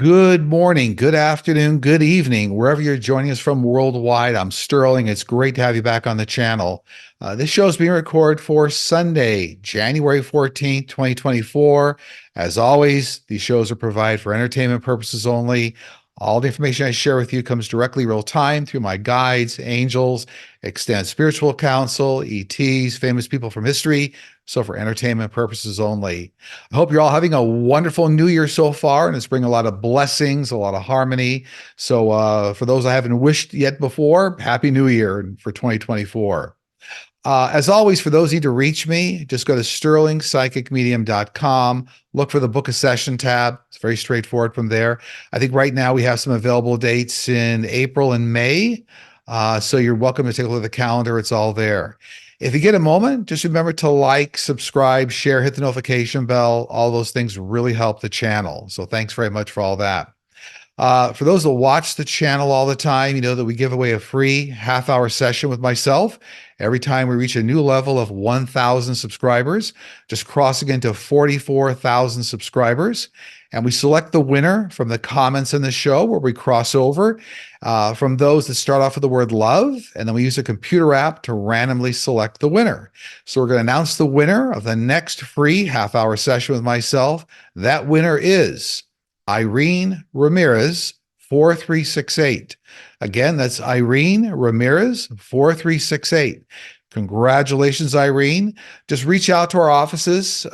Good morning, good afternoon, good evening, wherever you're joining us from worldwide. I'm Sterling. It's great to have you back on the channel. This show is being recorded for Sunday, January 14th, 2024. As always, these shows are provided for entertainment purposes only. All the information I share with you comes directly real time through my guides, angels, extended spiritual counsel, ETs, famous people from history. So for entertainment purposes only. I hope you're all having a wonderful new year so far, and it's bringing a lot of blessings, a lot of harmony. So for those I haven't wished yet before, Happy New Year for 2024. As always, for those who need to reach me, just go to sterlingpsychicmedium.com. Look for the Book a Session tab. It's very straightforward from there. I think right now we have some available dates in April and May. So you're welcome to take a look at the calendar. It's all there. If you get a moment, just remember to like, subscribe, share, hit the notification bell. All those things really help the channel. So thanks very much for all that. For those that watch the channel all the time, you know that we give away a free half-hour session with myself every time we reach a new level of 1,000 subscribers, just crossing into 44,000 subscribers. And we select the winner from the comments in the show where we cross over from those that start off with the word love. And then we use a computer app to randomly select the winner. So we're going to announce the winner of the next free half-hour session with myself. That winner is Irene Ramirez, 4368. Again, that's Irene Ramirez, 4368. Congratulations, Irene. Just reach out to our offices,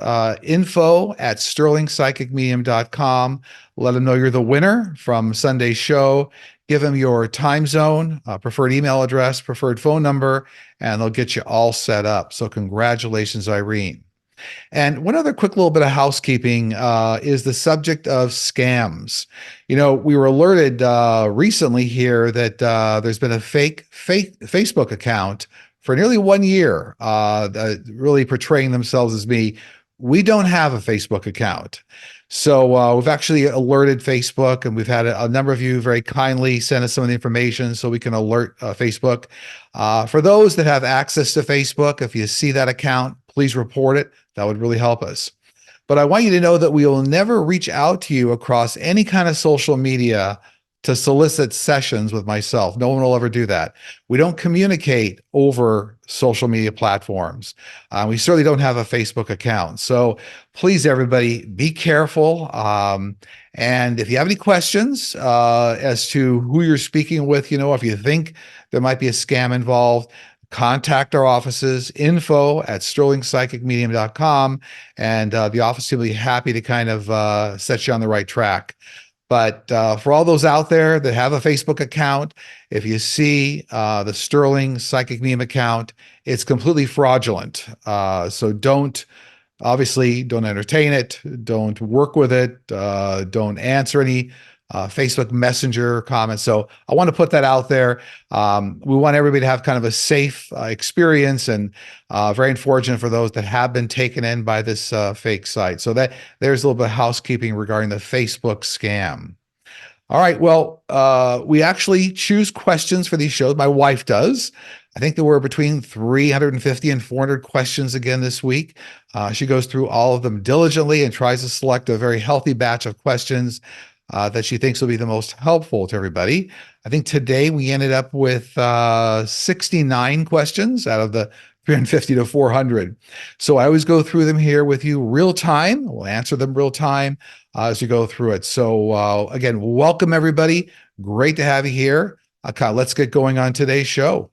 info@sterlingpsychicmedium.com. Let them know you're the winner from Sunday's show. Give them your time zone, preferred email address, preferred phone number, and they'll get you all set up. So congratulations, Irene. And one other quick little bit of housekeeping is the subject of scams. You know, we were alerted recently here that there's been a fake Facebook account for nearly 1 year, really portraying themselves as me. We don't have a Facebook account. So we've actually alerted Facebook, and we've had a number of you very kindly send us some of the information so we can alert Facebook. For those that have access to Facebook, if you see that account, please report it. That would really help us. But I want you to know that we will never reach out to you across any kind of social media to solicit sessions with myself. No one will ever do that. We don't communicate over social media platforms. We certainly don't have a Facebook account. So please, everybody, be careful. And if you have any questions as to who you're speaking with, you know, if you think there might be a scam involved, contact our offices, info@sterlingpsychicmedium.com, and the office will be happy to kind of set you on the right track. But for all those out there that have a Facebook account, if you see the Sterling Psychic Medium account, it's completely fraudulent. So obviously, don't entertain it. Don't work with it. Don't answer any Facebook Messenger comments. So I want to put that out there. We want everybody to have kind of a safe experience, and very unfortunate for those that have been taken in by this fake site. So there's a little bit of housekeeping regarding the Facebook scam. All right, well, we actually choose questions for these shows. My wife does. I think there were between 350 and 400 questions again this week. She goes through all of them diligently and tries to select a very healthy batch of questions that she thinks will be the most helpful to everybody. I think today we ended up with 69 questions out of the 350 to 400. So I always go through them here with you real time. We'll answer them real time as you go through it. So again, welcome everybody. Great to have you here. Let's get going on today's show.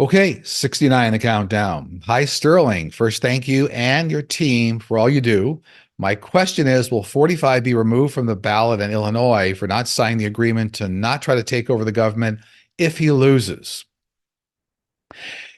Okay, 69 the countdown. Hi, Sterling. First, thank you and your team for all you do. My question is, will 45 be removed from the ballot in Illinois for not signing the agreement to not try to take over the government if he loses?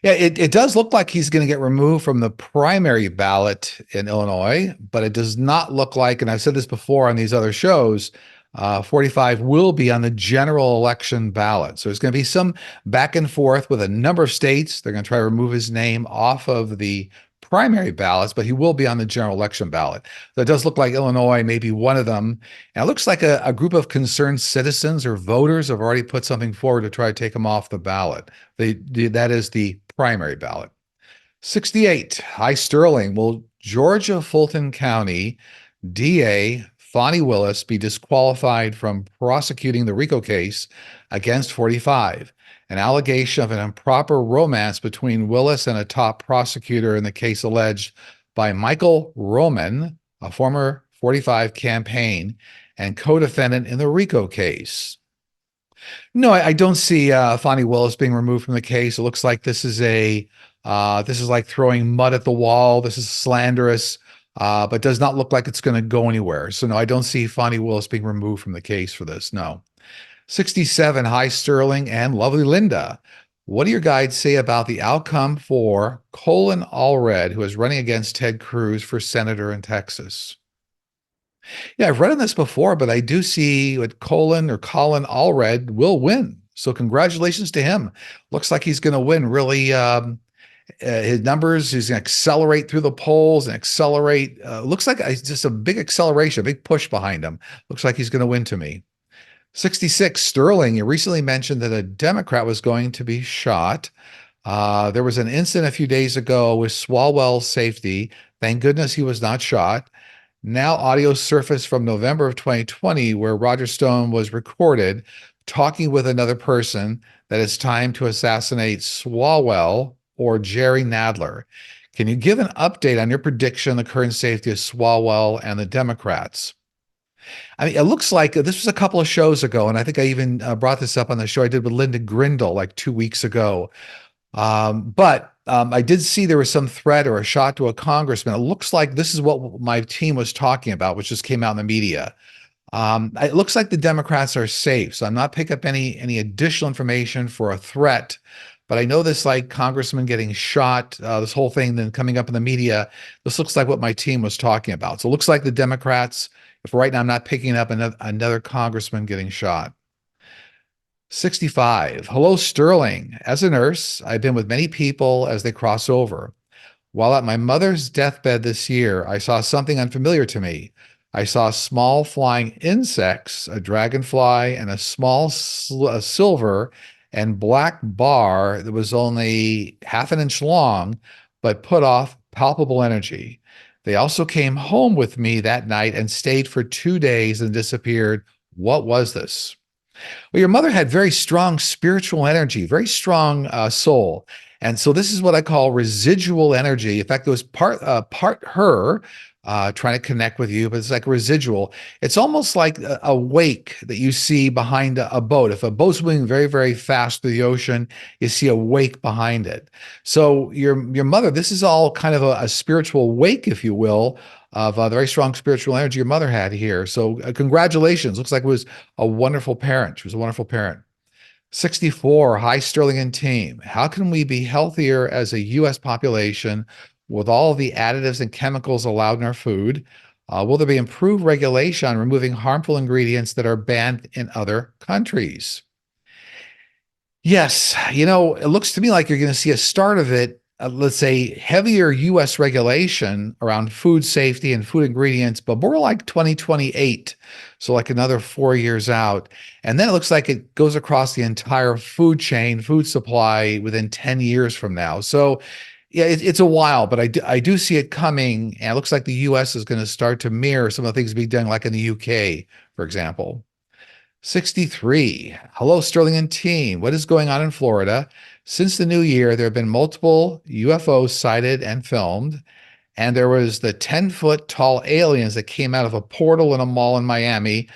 Yeah, it does look like he's going to get removed from the primary ballot in Illinois, but it does not look like, and I've said this before on these other shows, 45 will be on the general election ballot. So there's going to be some back and forth with a number of states. They're going to try to remove his name off of the primary ballots, but he will be on the general election ballot. So it does look like Illinois may be one of them. And it looks like a group of concerned citizens or voters have already put something forward to try to take him off the ballot. That is the primary ballot. 68. Hi, Sterling. Will Georgia Fulton County DA Fonnie Willis be disqualified from prosecuting the RICO case against 45, an allegation of an improper romance between Willis and a top prosecutor in the case alleged by Michael Roman, a former 45 campaign and co-defendant in the RICO case. No, I don't see Fonnie Willis being removed from the case. It looks like this is like throwing mud at the wall. This is slanderous, but does not look like it's going to go anywhere. So no, I don't see Fonnie Willis being removed from the case for this. No. 67, hi Sterling and lovely Linda. What do your guides say about the outcome for Colin Allred, who is running against Ted Cruz for senator in Texas? Yeah, I've read on this before, but I do see what Colin Allred will win. So congratulations to him. Looks like he's going to win really. His numbers, he's going to accelerate through the polls and accelerate. Looks like just a big acceleration, a big push behind him. Looks like he's going to win to me. 66, Sterling, you recently mentioned that a Democrat was going to be shot. There was an incident a few days ago with Swalwell's safety. Thank goodness he was not shot. Now audio surfaced from November of 2020 where Roger Stone was recorded talking with another person that it's time to assassinate Swalwell or Jerry Nadler. Can you give an update on your prediction on the current safety of Swalwell and the Democrats? I mean, it looks like this was a couple of shows ago, and I think I even brought this up on the show I did with Linda Grindle like 2 weeks ago. But I did see there was some threat or a shot to a congressman. It looks like this is what my team was talking about, which just came out in the media. It looks like the Democrats are safe, so I'm not picking up any additional information for a threat. But I know this like congressman getting shot, this whole thing then coming up in the media. This looks like what my team was talking about. So it looks like the Democrats. If right now I'm not picking up another congressman getting shot. 65. Hello, Sterling. As a nurse, I've been with many people as they cross over. While at my mother's deathbed this year, I saw something unfamiliar to me. I saw small flying insects, a dragonfly, and a small silver and black bar that was only half an inch long, but put off palpable energy. They also came home with me that night and stayed for 2 days and disappeared. What was this? Well, your mother had very strong spiritual energy, very strong soul. And so this is what I call residual energy. In fact, it was part her trying to connect with you, but it's like residual. It's almost like a wake that you see behind a boat. If a boat's moving very, very fast through the ocean, you see a wake behind it. So your mother, this is all kind of a spiritual wake, if you will, of the very strong spiritual energy your mother had here. So congratulations. Looks like it was a wonderful parent. She was a wonderful parent. 64, hi Sterling and team. How can we be healthier as a U.S. population with all the additives and chemicals allowed in our food? Will there be improved regulation on removing harmful ingredients that are banned in other countries? Yes, it looks to me like you're going to see a start of it. Let's say heavier U.S. regulation around food safety and food ingredients, but more like 2028. So like another 4 years out. And then it looks like it goes across the entire food chain, food supply within 10 years from now. So yeah, it's a while, but I do see it coming. And it looks like the U.S. is going to start to mirror some of the things being done like in the UK, for example. 63. Hello, Sterling and team. What is going on in Florida? Since the new year, there have been multiple UFOs sighted and filmed, and there was the 10-foot tall aliens that came out of a portal in a mall in Miami.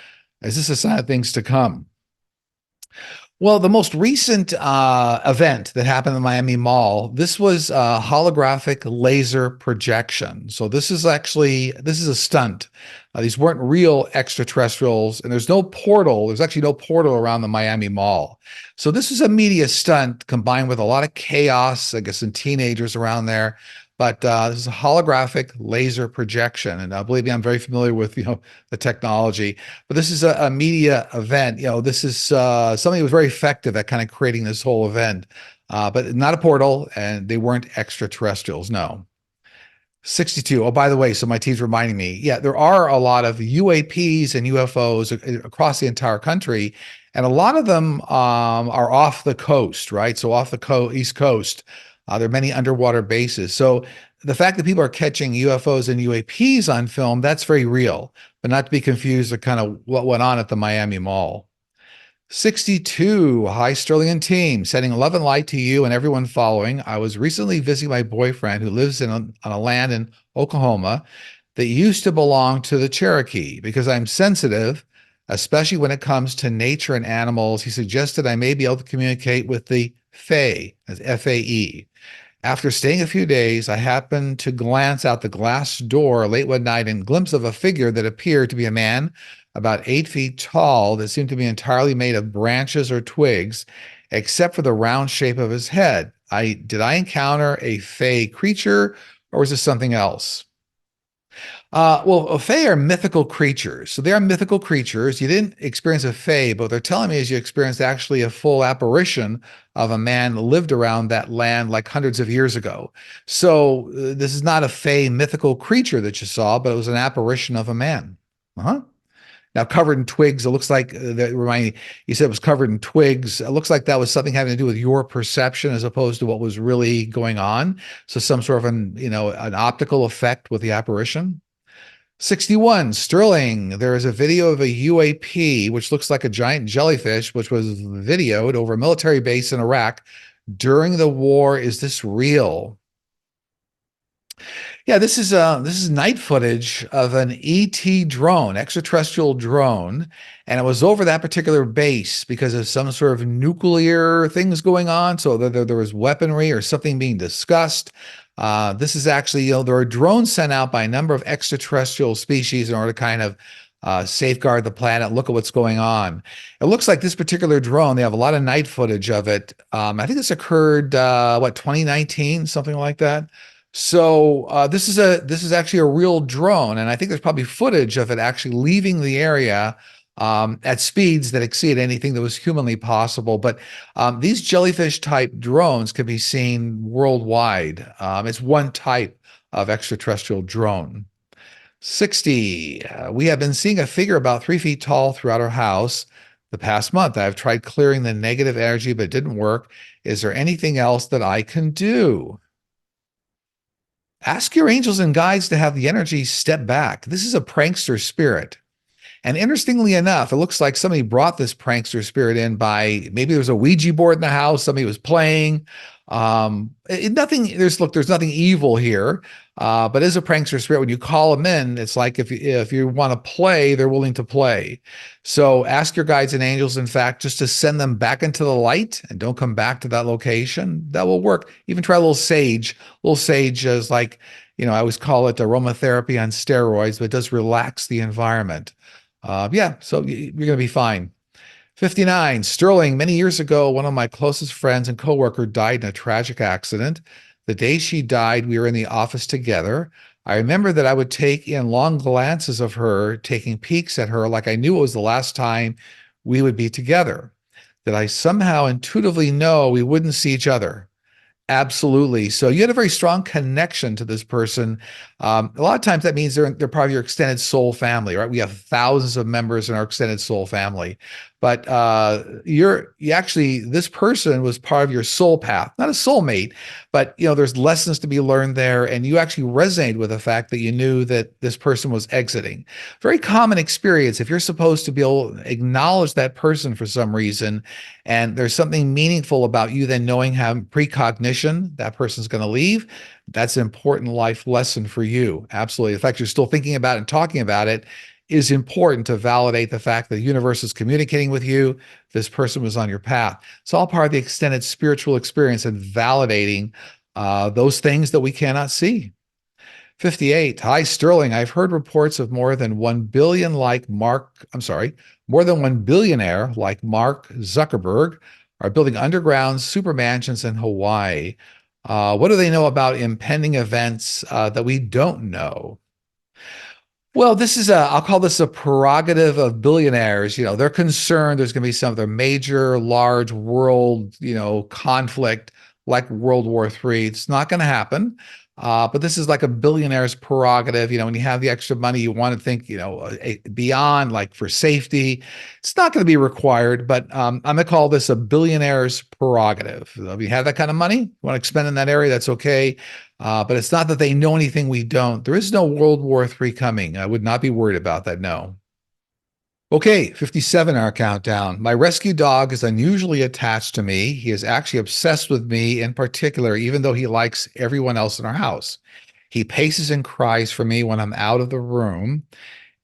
Is this a sign of things to come? Well, the most recent event that happened in the Miami Mall, this was a holographic laser projection. So this is a stunt. These weren't real extraterrestrials, and there's no portal. There's actually no portal around the Miami Mall. So this is a media stunt combined with a lot of chaos, I guess, and teenagers around there. But this is a holographic laser projection. And believe me, I'm very familiar with, the technology. But this is a media event. This is something that was very effective at kind of creating this whole event. But not a portal, and they weren't extraterrestrials, no. 62. Oh, by the way, so my team's reminding me, yeah, there are a lot of UAPs and UFOs across the entire country. And a lot of them are off the coast, right? So off the East Coast. There are many underwater bases. So The fact that people are catching UFOs and UAPs on film, that's very real, but not to be confused with kind of what went on at the Miami Mall. 62, hi Sterling and team, sending love and light to you and everyone following. I was recently visiting my boyfriend who lives on a land in Oklahoma that used to belong to the Cherokee. Because I'm sensitive, especially when it comes to nature and animals, he suggested I may be able to communicate with the Fae, as Fae. After staying a few days, I happened to glance out the glass door late one night and glimpse of a figure that appeared to be a man about 8 feet tall that seemed to be entirely made of branches or twigs, except for the round shape of his head. Did I encounter a Fae creature, or was this something else? Well, Fae are mythical creatures. So they are mythical creatures. You didn't experience a Fae, but what they're telling me is you experienced actually a full apparition of a man that lived around that land like hundreds of years ago. So this is not a Fae mythical creature that you saw, but it was an apparition of a man. Uh-huh. Now, covered in twigs, it looks like that remind me, you said it was covered in twigs. It looks like that was something having to do with your perception as opposed to what was really going on. So some sort of an optical effect with the apparition. 61, Sterling. There is a video of a UAP, which looks like a giant jellyfish, which was videoed over a military base in Iraq during the war. Is this real? Yeah, this is night footage of an ET drone, extraterrestrial drone, and it was over that particular base because of some sort of nuclear things going on. So there was weaponry or something being discussed. This is actually, there are drones sent out by a number of extraterrestrial species in order to kind of safeguard the planet, look at what's going on. It looks like this particular drone, they have a lot of night footage of it. I think this occurred, 2019, something like that. So this is actually a real drone, and I think there's probably footage of it actually leaving the area at speeds that exceed anything that was humanly possible. But these jellyfish type drones can be seen worldwide. It's one type of extraterrestrial drone. 60. We have been seeing a figure about 3 feet tall throughout our house the past month. I've tried clearing the negative energy, but it didn't work. Is there anything else that I can do? Ask your angels and guides to have the energy step back. This is a prankster spirit. And interestingly enough, it looks like somebody brought this prankster spirit in by maybe there was a Ouija board in the house, somebody was playing. There's nothing evil here. But as a prankster spirit, when you call them in, it's like if you want to play, they're willing to play. So ask your guides and angels, in fact, just to send them back into the light and don't come back to that location. That will work. Even try a little sage. A little sage is like, I always call it aromatherapy on steroids, but it does relax the environment. So you're going to be fine. 59, Sterling. Many years ago, one of my closest friends and coworker died in a tragic accident. The day she died, we were in the office together. I remember that I would take in long glances of her, taking peeks at her like I knew it was the last time we would be together. That I somehow intuitively know we wouldn't see each other. Absolutely. So you had a very strong connection to this person. A lot of times that means they're part of your extended soul family, right? We have thousands of members in our extended soul family, but this person was part of your soul path, not a soulmate, but there's lessons to be learned there, and you actually resonated with the fact that you knew that this person was exiting. Very common experience. If you're supposed to be able to acknowledge that person for some reason, and there's something meaningful about you then knowing how precognition, that person's going to leave, that's an important life lesson for you. Absolutely. The fact you're still thinking about it and talking about it is important to validate the fact that the universe is communicating with you. This person was on your path. It's all part of the extended spiritual experience and validating those things that we cannot see. 58. Hi, Sterling. I've heard reports of more than 1 billionaire like Mark Zuckerberg are building underground super mansions in Hawaii. What do they know about impending events that we don't know? Well, I'll call this a prerogative of billionaires. They're concerned there's going to be some of their major, large world, conflict like World War III. It's not going to happen. But this is like a billionaire's prerogative. When you have the extra money, you want to think, beyond, like for safety. It's not going to be required, but I'm going to call this a billionaire's prerogative. If you have that kind of money, you want to spend in that area, that's okay. But it's not that they know anything we don't. There is no World War III coming. I would not be worried about that. No. Okay, 57 our countdown. My rescue dog is unusually attached to me. He is actually obsessed with me in particular, even though he likes everyone else in our house. He paces and cries for me when I'm out of the room.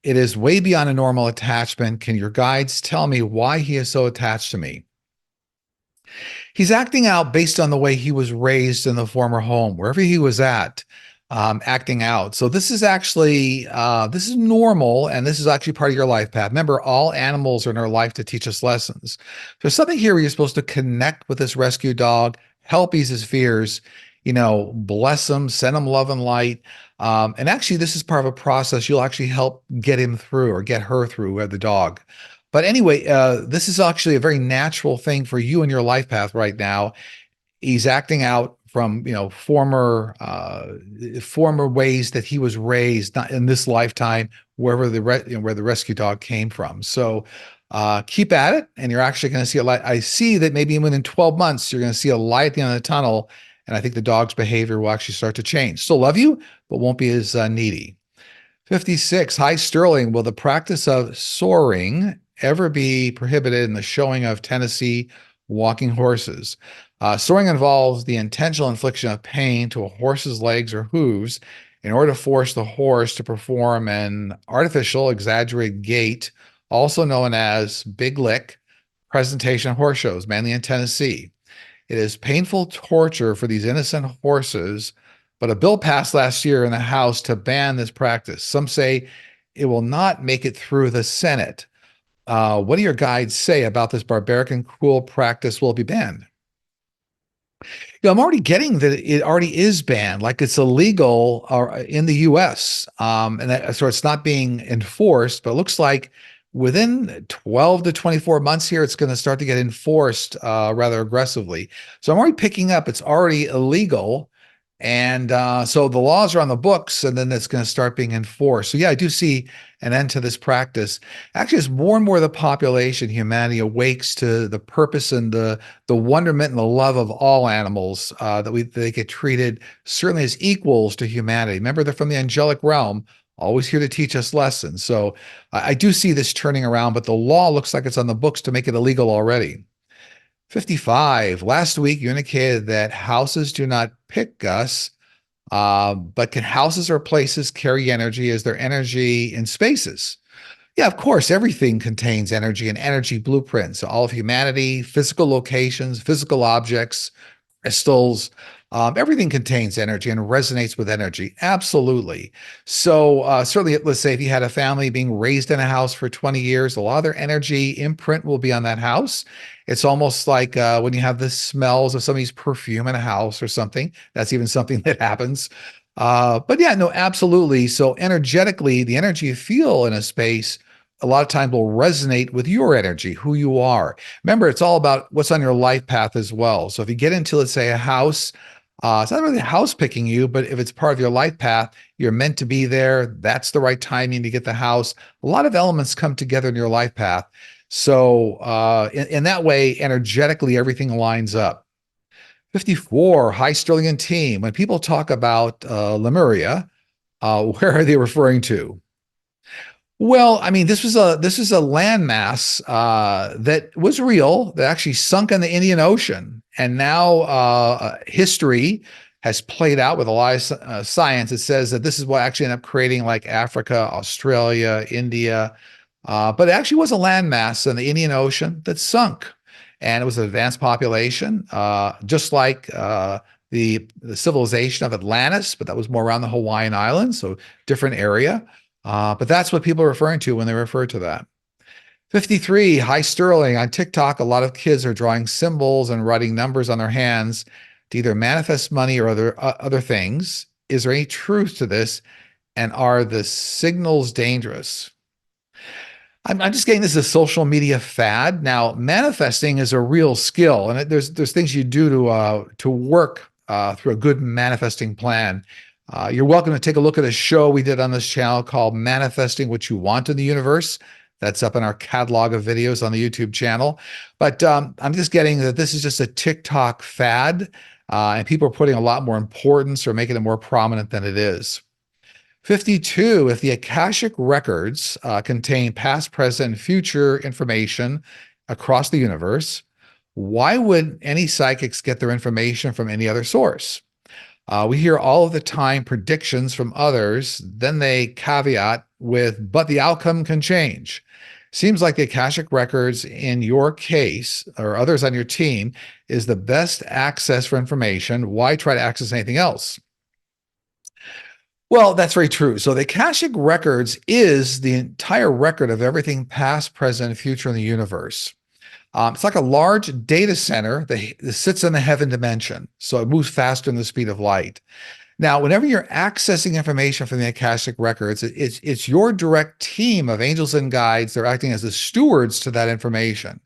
It is way beyond a normal attachment. Can your guides tell me why he is so attached to me? He's acting out based on the way he was raised in the former home, wherever he was at, acting out. So this is actually this is normal, and this is actually part of your life path. Remember, all animals are in our life to teach us lessons. There's something here where you're supposed to connect with this rescue dog, help ease his fears, bless him, send him love and light. And actually, this is part of a process. You'll actually help get him through or get her through the dog. But anyway, this is actually a very natural thing for you in your life path right now. He's acting out from former ways that he was raised, not in this lifetime, wherever where the rescue dog came from. So keep at it, and you're actually going to see a light. I see that maybe within 12 months you're going to see a light at the end of the tunnel, and I think the dog's behavior will actually start to change. Still love you, but won't be as needy. 56. Hi, Sterling. Will the practice of soaring ever be prohibited in the showing of Tennessee walking horses? Soaring involves the intentional infliction of pain to a horse's legs or hooves in order to force the horse to perform an artificial, exaggerated gait, also known as big lick, presentation of horse shows, mainly in Tennessee. It is painful torture for these innocent horses, but a bill passed last year in the House to ban this practice. Some say it will not make it through the Senate. What do your guides say about this barbaric and cruel practice will be banned? I'm already getting that it already is banned, like it's illegal in the US. So it's not being enforced, but it looks like within 12 to 24 months here, it's going to start to get enforced rather aggressively. So I'm already picking up it's already illegal. And so the laws are on the books, and then it's going to start being enforced. So yeah, I do see an end to this practice. Actually, as more and more of the population, humanity awakes to the purpose and the wonderment and the love of all animals, they get treated certainly as equals to humanity. Remember, they're from the angelic realm, always here to teach us lessons. So I do see this turning around, but the law looks like it's on the books to make it illegal already. 55. Last week, you indicated that houses do not pick us, but can houses or places carry energy? Is there energy in spaces? Yeah, of course, everything contains energy and energy blueprints. All of humanity, physical locations, physical objects, crystals, everything contains energy and resonates with energy. Absolutely. So certainly, let's say if you had a family being raised in a house for 20 years, a lot of their energy imprint will be on that house. It's almost like when you have the smells of somebody's perfume in a house or something. That's even something that happens. But yeah, no, absolutely. So energetically, the energy you feel in a space a lot of times will resonate with your energy, who you are. Remember, it's all about what's on your life path as well. So if you get into, let's say, a house, it's not really a house picking you, but if it's part of your life path, you're meant to be there. That's the right timing to get the house. A lot of elements come together in your life path. So in that way, energetically, everything lines up. 54, hi, Sterling and team. When people talk about Lemuria, where are they referring to? Well, I mean, this was a landmass that was real, that actually sunk in the Indian Ocean, and now history has played out with a lot of science. It says that this is what actually ended up creating like Africa, Australia, India, but it actually was a landmass in the Indian Ocean that sunk, and it was an advanced population, just like the civilization of Atlantis, but that was more around the Hawaiian Islands, so different area. But that's what people are referring to when they refer to that. 53, hi Sterling. On TikTok, a lot of kids are drawing symbols and writing numbers on their hands to either manifest money or other things. Is there any truth to this? And are the signals dangerous? I'm just getting this is a social media fad. Now, manifesting is a real skill, and there's things you do to work through a good manifesting plan. You're welcome to take a look at a show we did on this channel called Manifesting What You Want in the Universe. That's up in our catalog of videos on the YouTube channel. But I'm just getting that this is just a TikTok fad. and people are putting a lot more importance or making it more prominent than it is. 52, if the Akashic records contain past, present, and future information across the universe, why would any psychics get their information from any other source? We hear all of the time predictions from others, then they caveat with, but the outcome can change. Seems like the Akashic records in your case or others on your team is the best access for information. Why try to access anything else? Well, that's very true. So the Akashic records is the entire record of everything past, present, and future in the universe. It's like a large data center that sits in the heaven dimension. So it moves faster than the speed of light. Now, whenever you're accessing information from the Akashic records, it's your direct team of angels and guides. They're acting as the stewards to that information.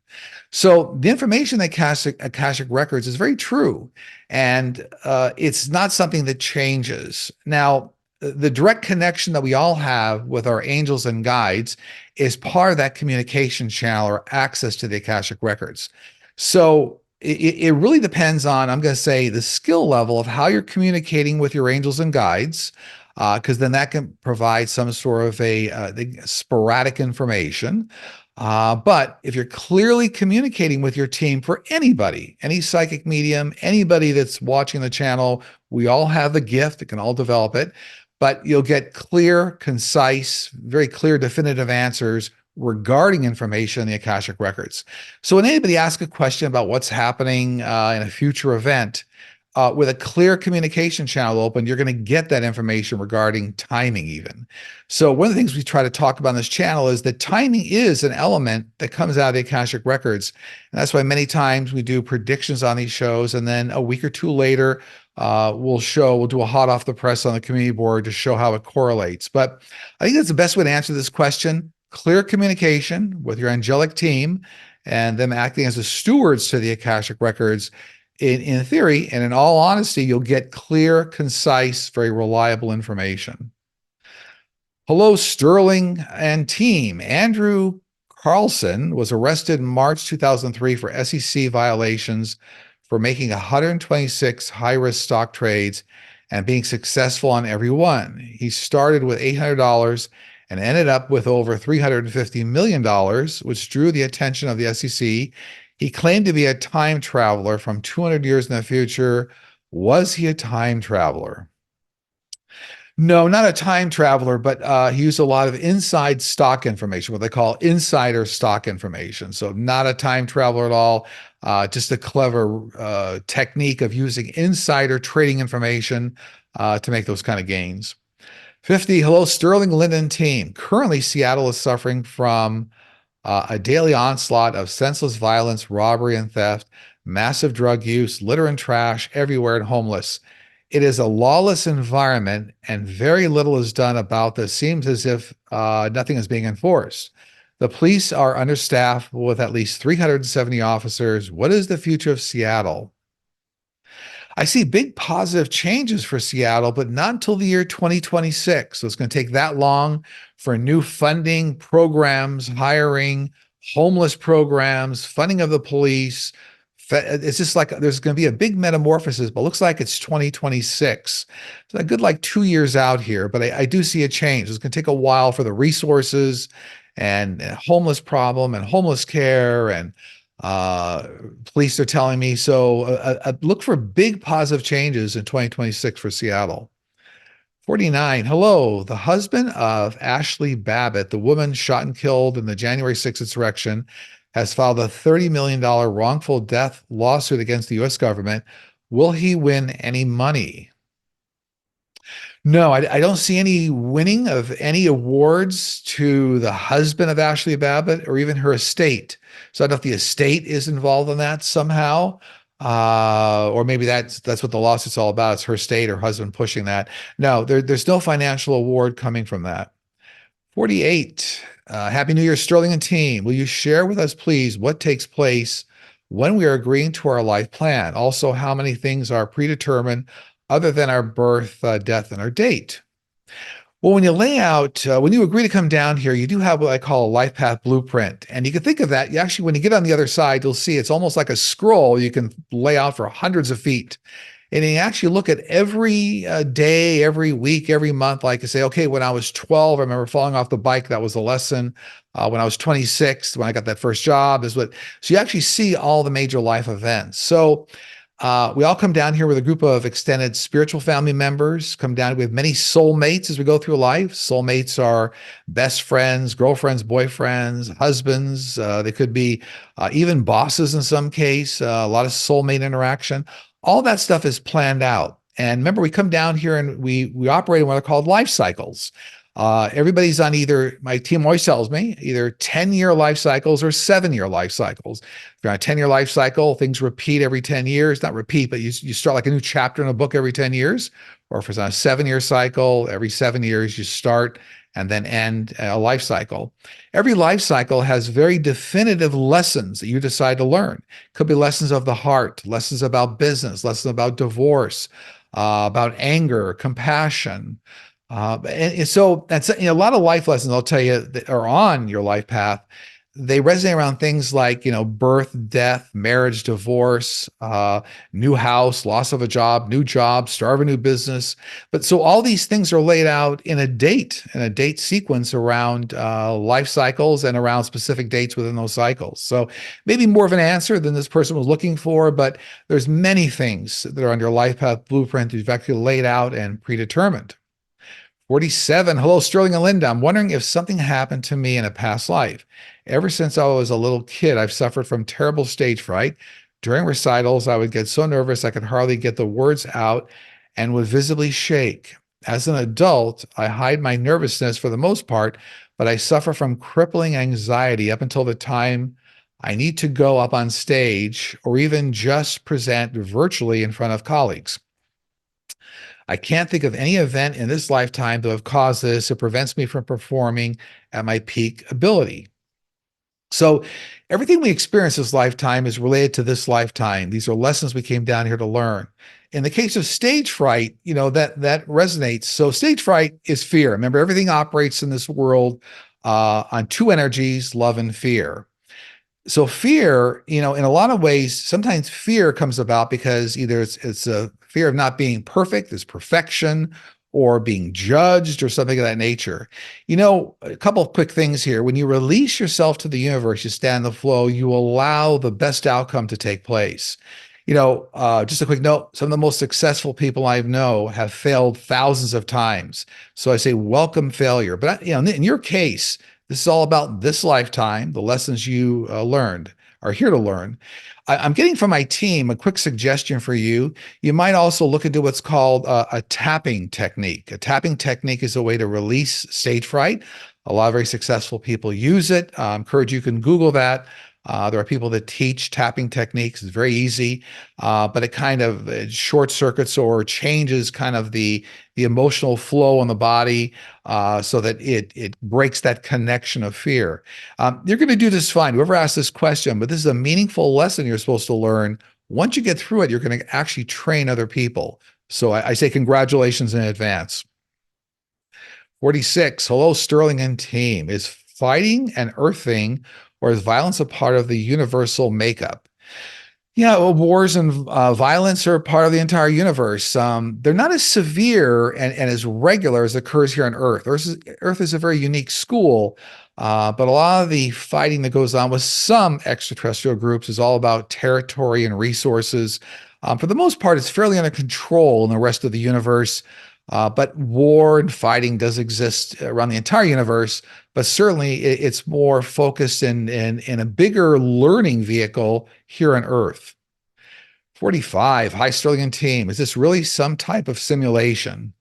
So the information that Akashic records is very true, and it's not something that changes. Now, the direct connection that we all have with our angels and guides is part of that communication channel or access to the Akashic records. So it really depends on, I'm going to say, the skill level of how you're communicating with your angels and guides, because then that can provide some sort of a sporadic information. But if you're clearly communicating with your team, for anybody, any psychic medium, anybody that's watching the channel, we all have the gift, it can all develop it, but you'll get clear, concise, very clear, definitive answers regarding information in the Akashic records. So when anybody asks a question about what's happening in a future event, with a clear communication channel open, you're going to get that information regarding timing even. So one of the things we try to talk about on this channel is that timing is an element that comes out of the Akashic records. And that's why many times we do predictions on these shows, and then a week or two later, we'll do a hot off the press on the community board to show how it correlates. But I think that's the best way to answer this question. Clear communication with your angelic team and them acting as the stewards to the Akashic records. In theory, and in all honesty, you'll get clear, concise, very reliable information. Hello, Sterling and team. Andrew Carlson was arrested in March 2003 for SEC violations for making 126 high-risk stock trades and being successful on every one. He started with $800 and ended up with over $350 million, which drew the attention of the SEC. He claimed to be a time traveler from 200 years in the future. Was he a time traveler? No, not a time traveler, but he used a lot of inside stock information, what they call insider stock information. So not a time traveler at all, just a clever technique of using insider trading information to make those kind of gains. 50, hello, Sterling Linden team. Currently, Seattle is suffering from a daily onslaught of senseless violence, robbery, and theft, massive drug use, litter and trash everywhere, and homeless. It is a lawless environment, and very little is done about this. Seems as if nothing is being enforced. The police are understaffed with at least 370 officers. What is the future of Seattle? I see big positive changes for Seattle, but not until the year 2026. So it's going to take that long for new funding, programs, hiring, homeless programs, funding of the police. It's just like there's going to be a big metamorphosis, but it looks like it's 2026. So a good like 2 years out here, but I do see a change. It's going to take a while for the resources and homeless problem and homeless care and police are telling me. So look for big positive changes in 2026 for Seattle. 49, hello. The husband of Ashley Babbitt, the woman shot and killed in the January 6th insurrection, has filed a $30 million wrongful death lawsuit against the U.S. government. Will he win any money? No, I don't see any winning of any awards to the husband of Ashley Babbitt or even her estate. So I don't know if the estate is involved in that somehow, or maybe that's what the lawsuit's all about. It's her estate or husband pushing that. No, there's no financial award coming from that. 48, Happy New Year, Sterling and team. Will you share with us, please, what takes place when we are agreeing to our life plan? Also, how many things are predetermined other than our birth, death, and our date? Well, when you lay out, when you agree to come down here, you do have what I call a life path blueprint. And you can think of that. You actually, when you get on the other side, you'll see it's almost like a scroll you can lay out for hundreds of feet. And you actually look at every day, every week, every month, like you say, okay, when I was 12, I remember falling off the bike. That was a lesson. When I was 26, when I got that first job, is what, so you actually see all the major life events. So we all come down here with a group of extended spiritual family members, come down with many soulmates as we go through life. Soulmates are best friends, girlfriends, boyfriends, husbands. They could be even bosses in some case, a lot of soulmate interaction. All that stuff is planned out. And remember, we come down here and we operate in what are called life cycles. Everybody's on either, my team always tells me, either 10-year life cycles or 7-year life cycles. If you're on a 10-year life cycle, things repeat every 10 years, not repeat, but you start like a new chapter in a book every 10 years. Or if it's on a 7-year cycle, every 7 years you start and then end a life cycle. Every life cycle has very definitive lessons that you decide to learn. Could be lessons of the heart, lessons about business, lessons about divorce, about anger, compassion. And so that's, a lot of life lessons I'll tell you that are on your life path. They resonate around things like, birth, death, marriage, divorce, new house, loss of a job, new job, start of a new business. But so all these things are laid out in a date sequence around life cycles and around specific dates within those cycles. So maybe more of an answer than this person was looking for, but there's many things that are on your life path blueprint that you've actually laid out and predetermined. 47. Hello, Sterling and Linda. I'm wondering if something happened to me in a past life. Ever since I was a little kid, I've suffered from terrible stage fright. During recitals, I would get so nervous I could hardly get the words out and would visibly shake. As an adult, I hide my nervousness for the most part, but I suffer from crippling anxiety up until the time I need to go up on stage or even just present virtually in front of colleagues. I can't think of any event in this lifetime that have caused this. It prevents me from performing at my peak ability. So everything we experience this lifetime is related to this lifetime. These are lessons we came down here to learn. In the case of stage fright, that resonates. So stage fright is fear. Remember, everything operates in this world on two energies, love and fear. So fear, in a lot of ways, sometimes fear comes about because either it's a fear of not being perfect, there's perfection, or being judged or something of that nature. A couple of quick things here. When you release yourself to the universe, you stand the flow, you allow the best outcome to take place. Just a quick note, some of the most successful people I know have failed thousands of times. So I say, welcome failure. But in your case, this is all about this lifetime, the lessons you learned, are here to learn. I'm getting from my team a quick suggestion for you. You might also look into what's called a tapping technique. A tapping technique is a way to release stage fright. A lot of very successful people use it. I encourage you can Google that. There are people that teach tapping techniques. It's very easy, but it kind of short circuits or changes kind of the emotional flow in the body so that it breaks that connection of fear. You're going to do this fine, whoever asked this question, but this is a meaningful lesson you're supposed to learn. Once you get through it, you're going to actually train other people. So I say congratulations in advance. 46. Hello, Sterling and team. Is fighting and earthing or is violence a part of the universal makeup? Yeah, well, wars and violence are part of the entire universe. They're not as severe and as regular as occurs here on Earth. Earth is a very unique school, but a lot of the fighting that goes on with some extraterrestrial groups is all about territory and resources. For the most part, it's fairly under control in the rest of the universe. But war and fighting does exist around the entire universe, but certainly it's more focused in a bigger learning vehicle here on Earth. 45. Hi, Sterling and team. Is this really some type of simulation?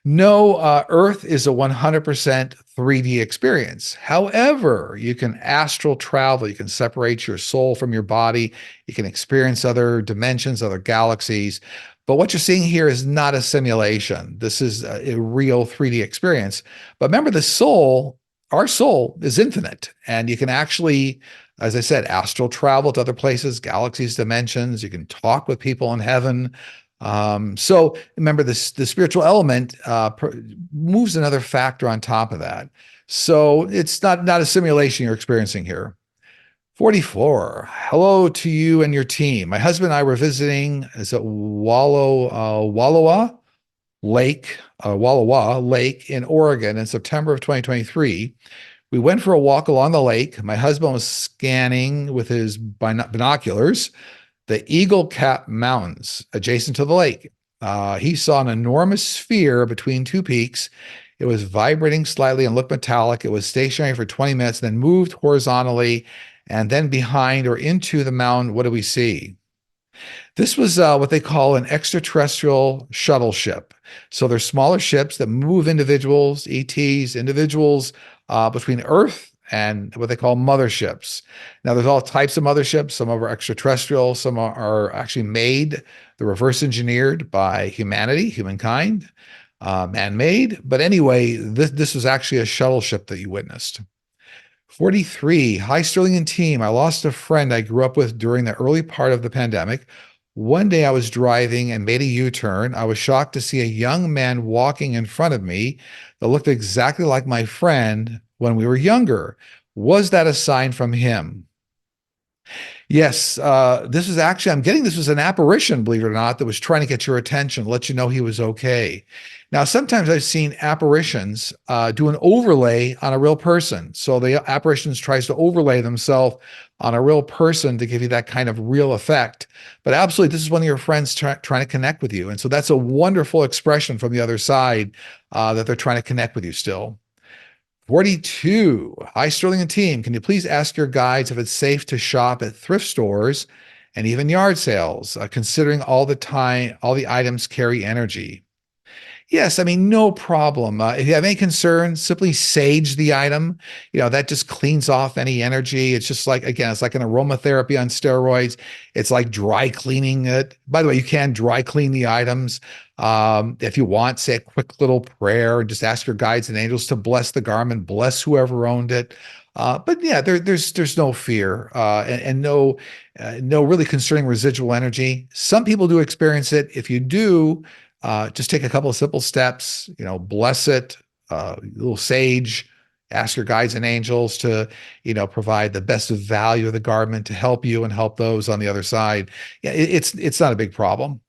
No, Earth is a 100% 3D experience. However, you can astral travel. You can separate your soul from your body. You can experience other dimensions, other galaxies. But what you're seeing here is not a simulation. This is a real 3D experience. But remember, our soul is infinite. And you can actually, as I said, astral travel to other places, galaxies, dimensions. You can talk with people in heaven. So remember this, the spiritual element moves another factor on top of that. So it's not a simulation you're experiencing here. 44. Hello to you and your team. My husband and I were visiting, is it Wallowa Lake in Oregon in September of 2023. We went for a walk along the lake. My husband was scanning with his binoculars the Eagle Cap Mountains adjacent to the lake. He saw an enormous sphere between two peaks. It was vibrating slightly and looked metallic. It was stationary for 20 minutes, then moved horizontally, and then behind or into the mountain. What do we see? This was what they call an extraterrestrial shuttle ship. So they're smaller ships that move individuals, ETs, individuals between Earth and what they call motherships. Now, there's all types of motherships. Some are extraterrestrial, some are actually made, they're reverse engineered by humankind, man-made. But anyway, this was actually a shuttle ship that you witnessed. 43. Hi, Sterling and team. I lost a friend I grew up with during the early part of the pandemic. One day I was driving and made a U-turn. I was shocked to see a young man walking in front of me that looked exactly like my friend when we were younger. Was that a sign from him? Yes, this was actually, I'm getting this was an apparition, believe it or not, that was trying to get your attention, let you know he was okay. Now, sometimes I've seen apparitions do an overlay on a real person. So the apparitions tries to overlay themselves on a real person to give you that kind of real effect. But absolutely, this is one of your friends trying to connect with you. And so that's a wonderful expression from the other side that they're trying to connect with you still. 42. Hi, Sterling and team. Can you please ask your guides if it's safe to shop at thrift stores and even yard sales, considering all the items carry energy? Yes, I mean, no problem. If you have any concerns, simply sage the item. That just cleans off any energy. It's just like, again, it's like an aromatherapy on steroids. It's like dry cleaning it. By the way, you can dry clean the items. If you want, say a quick little prayer and just ask your guides and angels to bless the garment, bless whoever owned it. But yeah, there's no fear and no really concerning residual energy. Some people do experience it. If you do, just take a couple of simple steps, bless it, a little sage, ask your guides and angels to, provide the best value of the garment to help you and help those on the other side. Yeah, it's not a big problem.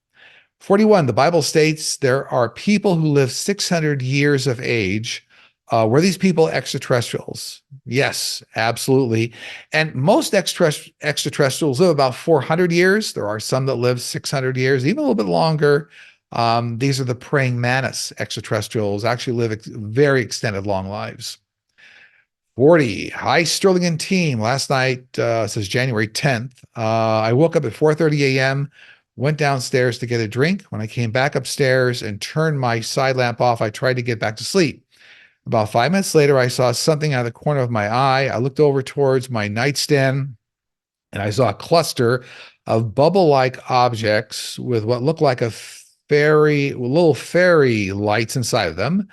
41, the Bible states there are people who live 600 years of age. Were these people extraterrestrials? Yes, absolutely. And most extraterrestrials live about 400 years. There are some that live 600 years, even a little bit longer. These are the praying mantis extraterrestrials, actually live very extended long lives. 40. Hi, Sterling and team. Last night, says January 10th, I woke up at 4:30 a.m., went downstairs to get a drink. When I came back upstairs and turned my side lamp off, I tried to get back to sleep. About 5 minutes later, I saw something out of the corner of my eye. I looked over towards my nightstand and I saw a cluster of bubble-like objects with what looked like little fairy lights inside of them.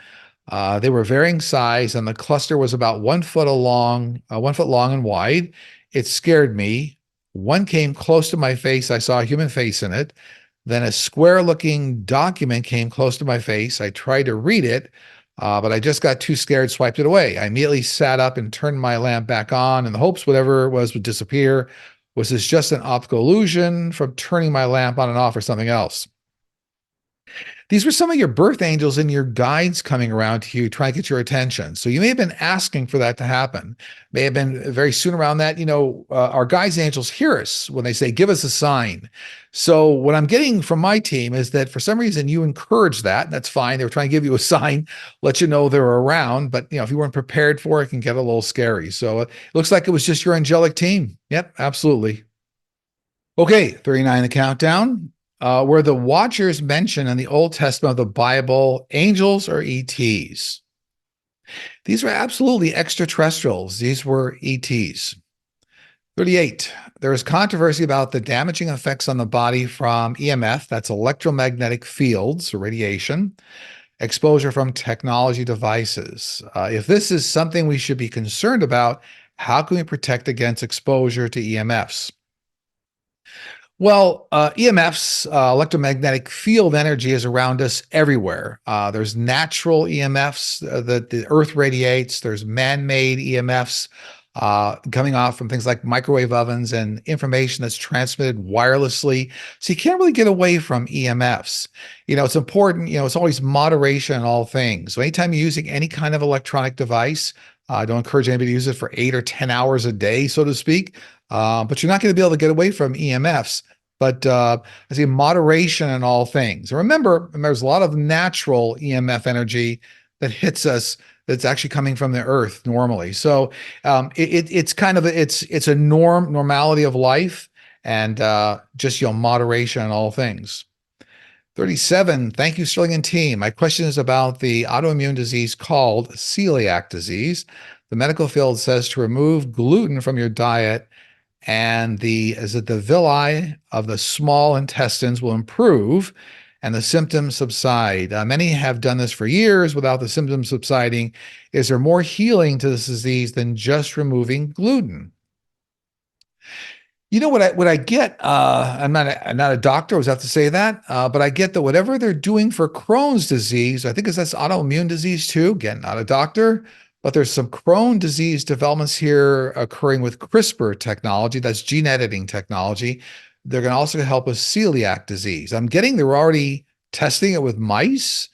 They were varying size, and the cluster was about 1 foot long and wide. It scared me. One came close to my face. I saw a human face in it. Then a square-looking document came close to my face. I tried to read it, but I just got too scared, swiped it away. I immediately sat up and turned my lamp back on in the hopes whatever it was would disappear. Was this just an optical illusion from turning my lamp on and off or something else? These were some of your birth angels and your guides coming around to you, trying to get your attention. So you may have been asking for that to happen. May have been very soon around that. Our guides and angels hear us when they say, give us a sign. So what I'm getting from my team is that for some reason you encourage that. And that's fine. They were trying to give you a sign, let you know they're around. But if you weren't prepared for it, it can get a little scary. So it looks like it was just your angelic team. Yep, absolutely. Okay, 39, the countdown. Were the watchers mentioned in the Old Testament of the Bible angels or ETs? These were absolutely extraterrestrials. These were ETs. 38. There is controversy about the damaging effects on the body from EMF, that's electromagnetic fields or radiation, exposure from technology devices. If this is something we should be concerned about, how can we protect against exposure to EMFs? Well, EMFs, electromagnetic field energy, is around us everywhere. There's natural EMFs that the Earth radiates. There's man-made EMFs coming off from things like microwave ovens and information that's transmitted wirelessly. So you can't really get away from EMFs. It's important, it's always moderation in all things. So anytime you're using any kind of electronic device, I don't encourage anybody to use it for 8 or 10 hours a day, so to speak. But you're not going to be able to get away from EMFs. But I say moderation in all things. And remember, there's a lot of natural EMF energy that hits us that's actually coming from the earth normally. So it's kind of it's a normality of life, and just moderation in all things. 37. Thank you, Sterling and team. My question is about the autoimmune disease called celiac disease. The medical field says to remove gluten from your diet, and the villi of the small intestines will improve and the symptoms subside. Many have done this for years without the symptoms subsiding. Is there more healing to this disease than just removing gluten? What I get, I'm not a doctor, I was have to say that, but I get that whatever they're doing for Crohn's disease, I think that's autoimmune disease too. Again, not a doctor, but there's some Crohn disease developments here occurring with CRISPR technology, that's gene editing technology. They're going to also help with celiac disease. I'm getting they're already testing it with mice.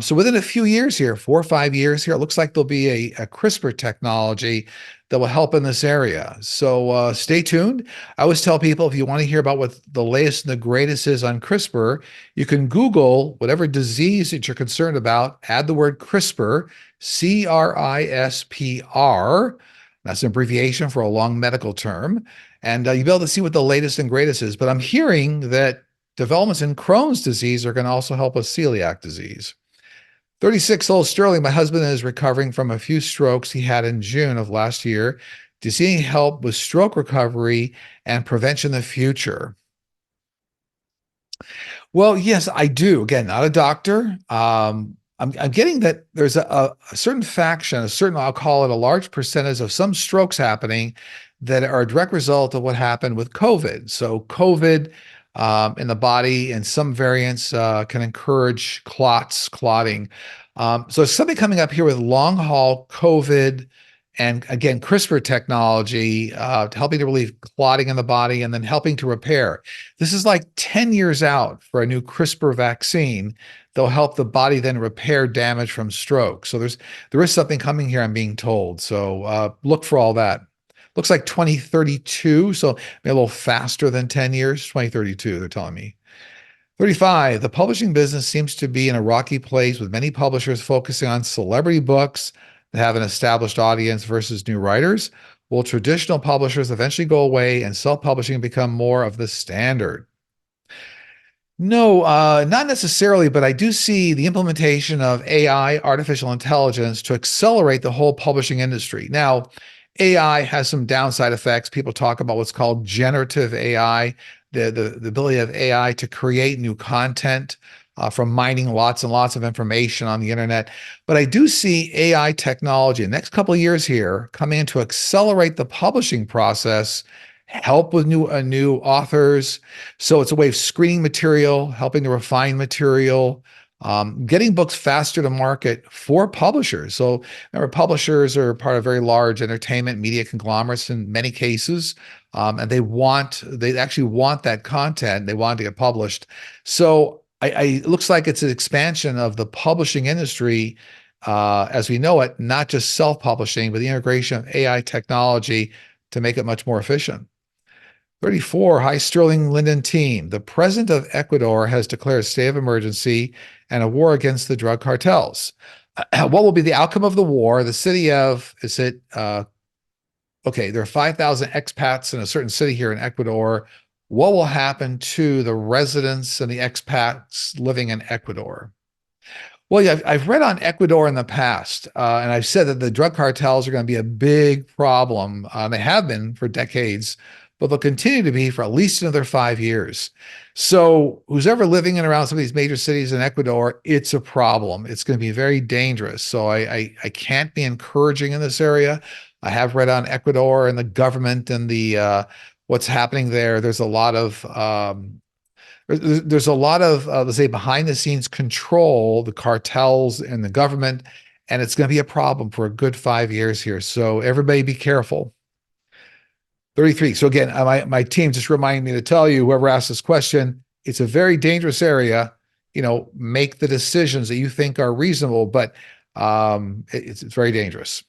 So within a few years here, 4 or 5 years here, it looks like there'll be a CRISPR technology that will help in this area. So stay tuned. I always tell people, if you want to hear about what the latest and the greatest is on CRISPR, you can Google whatever disease that you're concerned about, add the word CRISPR, CRISPR. That's an abbreviation for a long medical term. And you'll be able to see what the latest and greatest is. But I'm hearing that developments in Crohn's disease are going to also help with celiac disease. 36-year-old Sterling, my husband is recovering from a few strokes he had in June of last year. Do you see any help with stroke recovery and prevention in the future? Well, yes, I do. Again, not a doctor. I'm getting that there's a certain faction, I'll call it a large percentage of some strokes happening that are a direct result of what happened with COVID. So COVID in the body and some variants can encourage clotting. So there's something coming up here with long haul COVID and again, CRISPR technology helping to relieve clotting in the body and then helping to repair. This is like 10 years out for a new CRISPR vaccine. They'll help the body then repair damage from stroke. So there is something coming here, I'm being told. So look for all that. Looks like 2032, so maybe a little faster than 10 years. 2032, they're telling me. 35, the publishing business seems to be in a rocky place with many publishers focusing on celebrity books that have an established audience versus new writers. Will traditional publishers eventually go away and self-publishing become more of the standard? No, not necessarily, but I do see the implementation of AI, artificial intelligence, to accelerate the whole publishing industry. Now, AI has some downside effects. People talk about what's called generative AI, the ability of AI to create new content from mining lots and lots of information on the internet. But I do see AI technology in the next couple of years here coming in to accelerate the publishing process, help with new authors. So it's a way of screening material, helping to refine material, getting books faster to market for publishers. So remember, publishers are part of very large entertainment media conglomerates in many cases, and they actually want that content. They want to get published. So it looks like it's an expansion of the publishing industry as we know it, not just self-publishing, but the integration of AI technology to make it much more efficient. 34, hi Sterling, Lyndon team. The president of Ecuador has declared a state of emergency and a war against the drug cartels. What will be the outcome of the war? The city of, okay, there are 5,000 expats in a certain city here in Ecuador. What will happen to the residents and the expats living in Ecuador? Well, yeah, I've read on Ecuador in the past, and I've said that the drug cartels are going to be a big problem. They have been for decades, but they'll continue to be for at least another 5 years. So who's ever living in around some of these major cities in Ecuador, it's a problem. It's going to be very dangerous. So I can't be encouraging in this area. I have read on Ecuador and the government and the what's happening there. There's a lot of there's a lot of let's say behind the scenes control, the cartels and the government, and it's going to be a problem for a good 5 years here. So everybody be careful. 33. So again, my team just reminded me to tell you, whoever asked this question, it's a very dangerous area. Make the decisions that you think are reasonable, but it's very dangerous.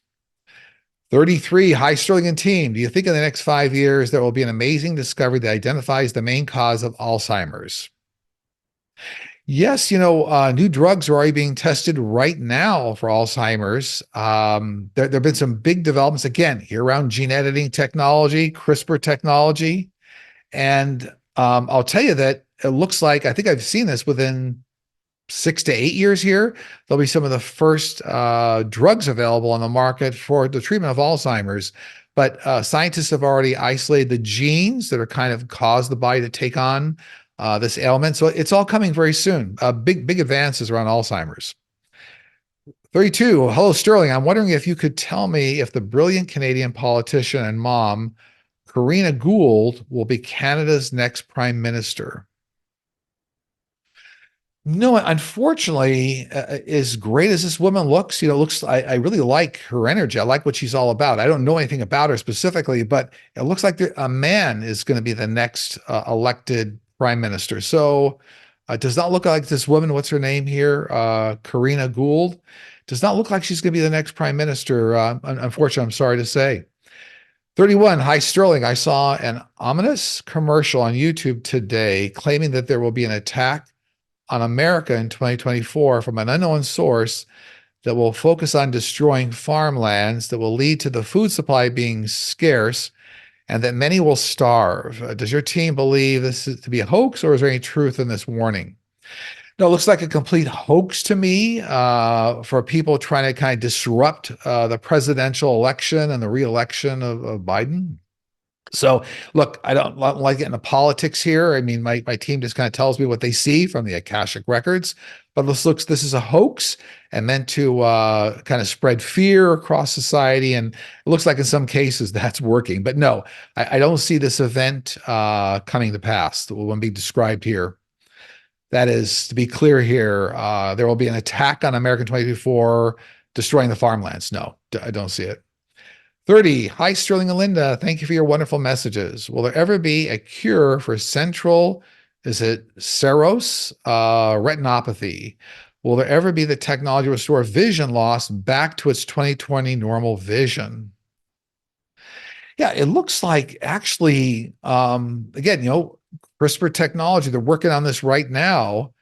33. Hi, Sterling and team. Do you think in the next 5 years there will be an amazing discovery that identifies the main cause of Alzheimer's? Yes, new drugs are already being tested right now for Alzheimer's. There have been some big developments again here around gene editing technology, CRISPR technology. And I'll tell you that it looks like, I think I've seen this within 6 to 8 years here, there'll be some of the first drugs available on the market for the treatment of Alzheimer's. But scientists have already isolated the genes that are kind of cause the body to take on this ailment. So it's all coming very soon. Big advances around Alzheimer's. 32. Hello, Sterling. I'm wondering if you could tell me if the brilliant Canadian politician and mom, Karina Gould, will be Canada's next prime minister. No, unfortunately, as great as this woman looks, I really like her energy. I like what she's all about. I don't know anything about her specifically, but it looks like a man is going to be the next elected prime minister. So it does not look like this woman, what's her name here? Karina Gould, does not look like she's going to be the next prime minister. Unfortunately, I'm sorry to say. 31. Hi, Sterling. I saw an ominous commercial on YouTube today claiming that there will be an attack on America in 2024 from an unknown source that will focus on destroying farmlands, that will lead to the food supply being scarce, and that many will starve. Does your team believe this is to be a hoax, or is there any truth in this warning? No, it looks like a complete hoax to me for people trying to kind of disrupt the presidential election and the re-election of Biden. So look, I don't like getting into politics here. I mean, my team just kind of tells me what they see from the Akashic records, but this is a hoax and meant to kind of spread fear across society. And it looks like in some cases that's working, but no, I don't see this event coming to pass that will be described here. That is, to be clear here, there will be an attack on American 2024, destroying the farmlands. No, I don't see it. 30. Hi, Sterling and Linda. Thank you for your wonderful messages. Will there ever be a cure for central, is it seros, retinopathy? Will there ever be the technology to restore vision loss back to its 2020 normal vision? Yeah, it looks like actually, again, CRISPR technology, they're working on this right now.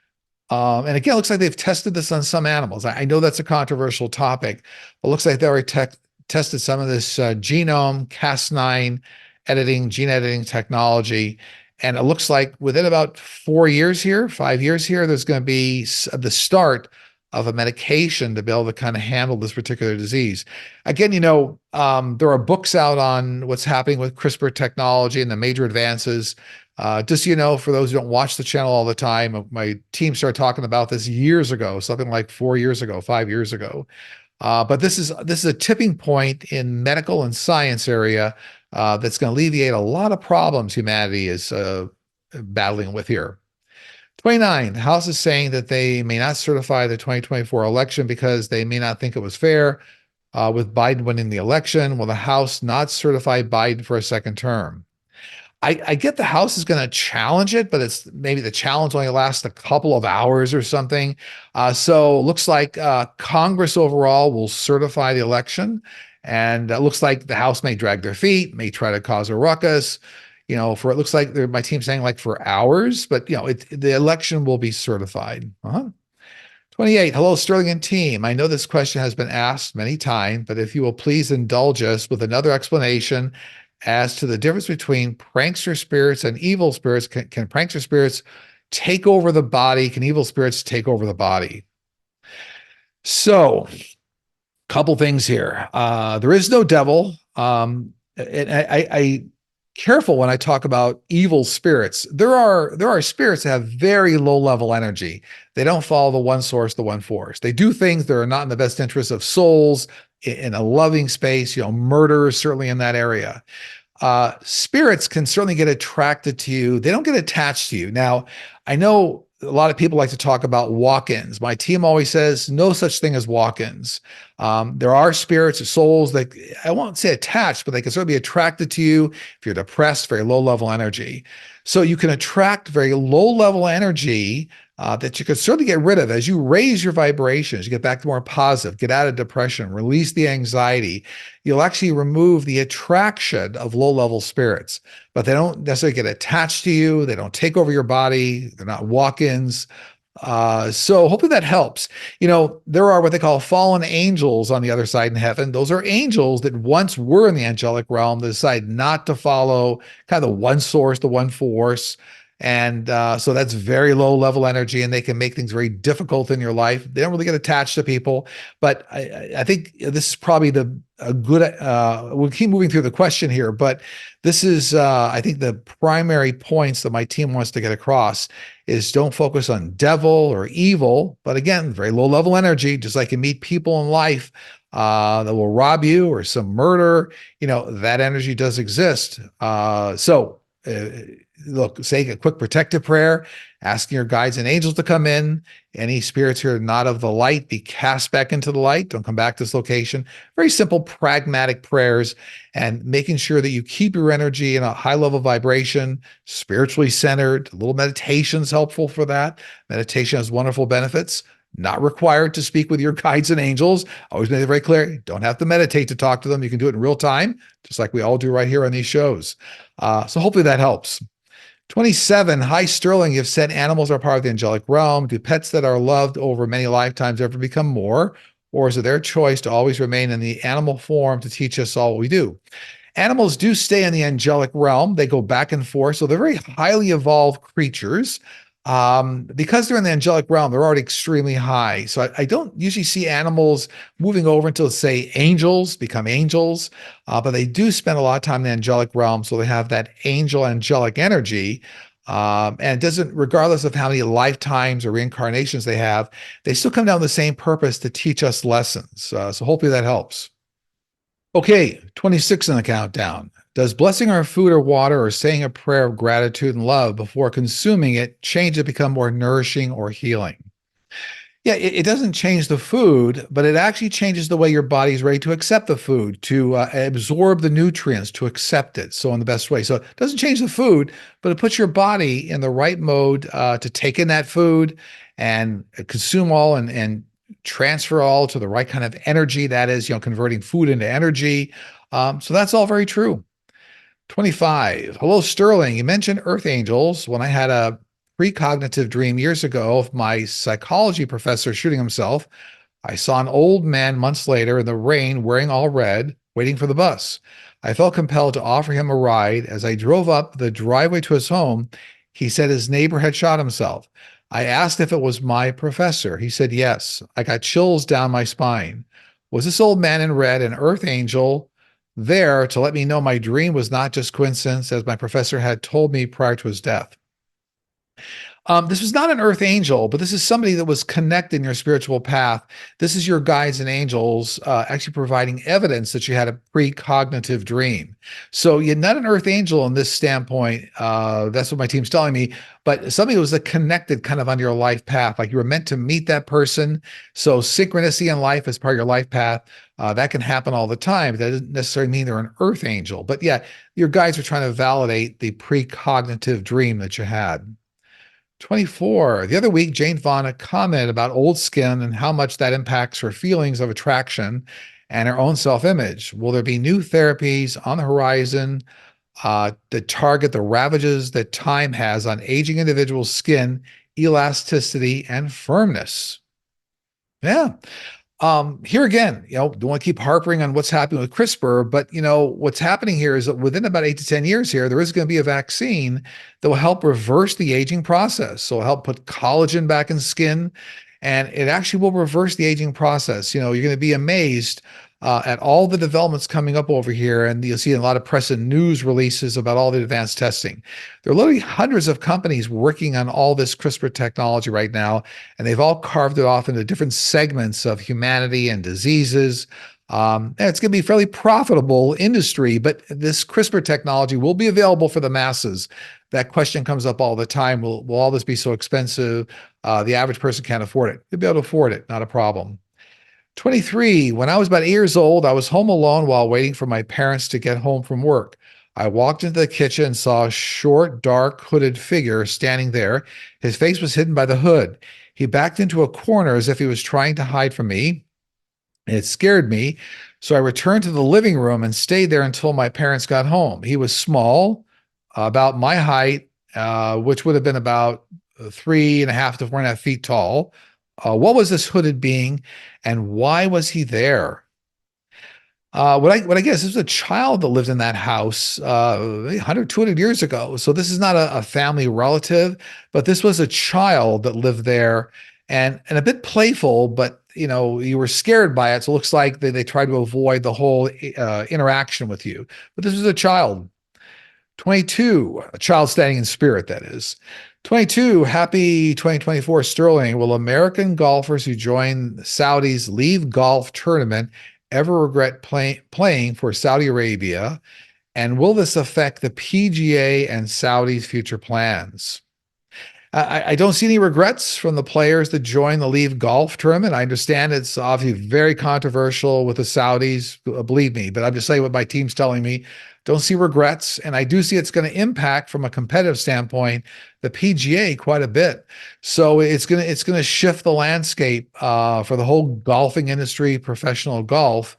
And again, it looks like they've tested this on some animals. I know that's a controversial topic, but it looks like they already tested some of this genome, Cas9 editing, gene editing technology. And it looks like within about 4 years here, 5 years here, there's going to be the start of a medication to be able to kind of handle this particular disease. Again, there are books out on what's happening with CRISPR technology and the major advances. Just, for those who don't watch the channel all the time, my team started talking about this years ago, something like 4 years ago, 5 years ago. But this is a tipping point in medical and science area that's going to alleviate a lot of problems humanity is battling with here. 29, the House is saying that they may not certify the 2024 election because they may not think it was fair with Biden winning the election. Will the House not certify Biden for a second term? I get the House is going to challenge it, but it's maybe the challenge only lasts a couple of hours or something. So it looks like Congress overall will certify the election. And it looks like the House may drag their feet, may try to cause a ruckus, it looks like my team's saying like for hours, but the election will be certified. 28, hello, Sterling and team. I know this question has been asked many times, but if you will please indulge us with another explanation as to the difference between prankster spirits and evil spirits. Can prankster spirits take over the body? Can evil spirits take over the body? So, couple things here. There is no devil. And I careful when I talk about evil spirits. There are spirits that have very low level energy. They don't follow the one source, the one force. They do things that are not in the best interest of souls in a loving space. Murder is certainly in that area. Spirits can certainly get attracted to you. They don't get attached to you. Now, I know a lot of people like to talk about walk-ins. My team always says no such thing as walk-ins. There are spirits or souls that I won't say attached, but they can certainly be attracted to you if you're depressed, very low level energy. So you can attract very low level energy that you could certainly get rid of as you raise your vibrations, you get back to more positive, get out of depression, release the anxiety. You'll actually remove the attraction of low level spirits, but they don't necessarily get attached to you. They don't take over your body. They're not walk ins. So hopefully that helps. There are what they call fallen angels on the other side in heaven. Those are angels that once were in the angelic realm that decide not to follow kind of the one source, the one force. And so that's very low level energy, and they can make things very difficult in your life. They don't really get attached to people. But I think this is probably a good, we'll keep moving through the question here, but this is, I think the primary points that my team wants to get across is don't focus on devil or evil, but again, very low level energy, just like you meet people in life that will rob you or some murder, that energy does exist. Look, say a quick protective prayer, asking your guides and angels to come in. Any spirits who are not of the light be cast back into the light. Don't come back to this location. Very simple, pragmatic prayers, and making sure that you keep your energy in a high level vibration, spiritually centered. A little meditation is helpful for that. Meditation has wonderful benefits. Not required to speak with your guides and angels. Always make it very clear. You don't have to meditate to talk to them. You can do it in real time, just like we all do right here on these shows. So hopefully that helps. 27, hi Sterling, you've said animals are part of the angelic realm. Do pets that are loved over many lifetimes ever become more? Or is it their choice to always remain in the animal form to teach us all what we do? Animals do stay in the angelic realm. They go back and forth. So they're very highly evolved creatures. Because they're in the angelic realm, they're already extremely high. So I don't usually see animals moving over until, say, angels become angels, but they do spend a lot of time in the angelic realm. So they have that angelic energy. And it doesn't, regardless of how many lifetimes or reincarnations they have, they still come down with the same purpose to teach us lessons. So hopefully that helps. Okay, 26 in the countdown. Does blessing our food or water or saying a prayer of gratitude and love before consuming it change it to become more nourishing or healing? Yeah, it doesn't change the food, but it actually changes the way your body is ready to accept the food, to absorb the nutrients, to accept it. So in the best way. So it doesn't change the food, but it puts your body in the right mode to take in that food and consume all and transfer all to the right kind of energy. That is, converting food into energy. So that's all very true. 25. Hello, Sterling. You mentioned earth angels. When I had a precognitive dream years ago of my psychology professor shooting himself, I saw an old man months later in the rain wearing all red, waiting for the bus. I felt compelled to offer him a ride. As I drove up the driveway to his home, he said his neighbor had shot himself. I asked if it was my professor. He said yes. I got chills down my spine. Was this old man in red an earth angel there to let me know my dream was not just coincidence, as my professor had told me prior to his death? This was not an earth angel, but this is somebody that was connected in your spiritual path. This is your guides and angels actually providing evidence that you had a precognitive dream. So you're not an earth angel in this standpoint. That's what my team's telling me. But somebody was a connected kind of on your life path, like you were meant to meet that person. So synchronicity in life is part of your life path. That can happen all the time. That doesn't necessarily mean they're an earth angel. But yeah, your guides are trying to validate the precognitive dream that you had. 24. The other week, Jane Fonda commented about old skin and how much that impacts her feelings of attraction and her own self-image. Will there be new therapies on the horizon that target the ravages that time has on aging individuals' skin, elasticity, and firmness? Yeah. Here again, don't want to keep harping on what's happening with CRISPR, but what's happening here is that within about 8 to 10 years here, there is going to be a vaccine that will help reverse the aging process. So it'll help put collagen back in skin, and it actually will reverse the aging process. You're going to be amazed at all the developments coming up over here, and you'll see a lot of press and news releases about all the advanced testing. There are literally hundreds of companies working on all this CRISPR technology right now, and they've all carved it off into different segments of humanity and diseases. And it's going to be a fairly profitable industry, but this CRISPR technology will be available for the masses. That question comes up all the time. Will all this be so expensive? The average person can't afford it. You'll be able to afford it, not a problem. 23, when I was about 8 years old, I was home alone while waiting for my parents to get home from work. I walked into the kitchen and saw a short, dark, hooded figure standing there. His face was hidden by the hood. He backed into a corner as if he was trying to hide from me. It scared me, so I returned to the living room and stayed there until my parents got home. He was small, about my height, which would have been about 3.5 to 4.5 feet tall. What was this hooded being, and why was he there? What I guess this was a child that lived in that house 100, 200 years ago. So this is not a family relative, but this was a child that lived there, and a bit playful, but you were scared by it. So it looks like they tried to avoid the whole interaction with you. But this was a child. 22, a child standing in spirit, that is. 22, happy 2024 Sterling. Will American golfers who join Saudi's Leave Golf tournament ever regret playing for Saudi Arabia? And will this affect the PGA and Saudi's future plans? I don't see any regrets from the players that join the Leave Golf tournament. I understand it's obviously very controversial with the Saudis, believe me, but I'm just saying what my team's telling me. Don't see regrets. And I do see it's going to impact, from a competitive standpoint, the PGA quite a bit. So it's going to shift the landscape for the whole golfing industry, professional golf.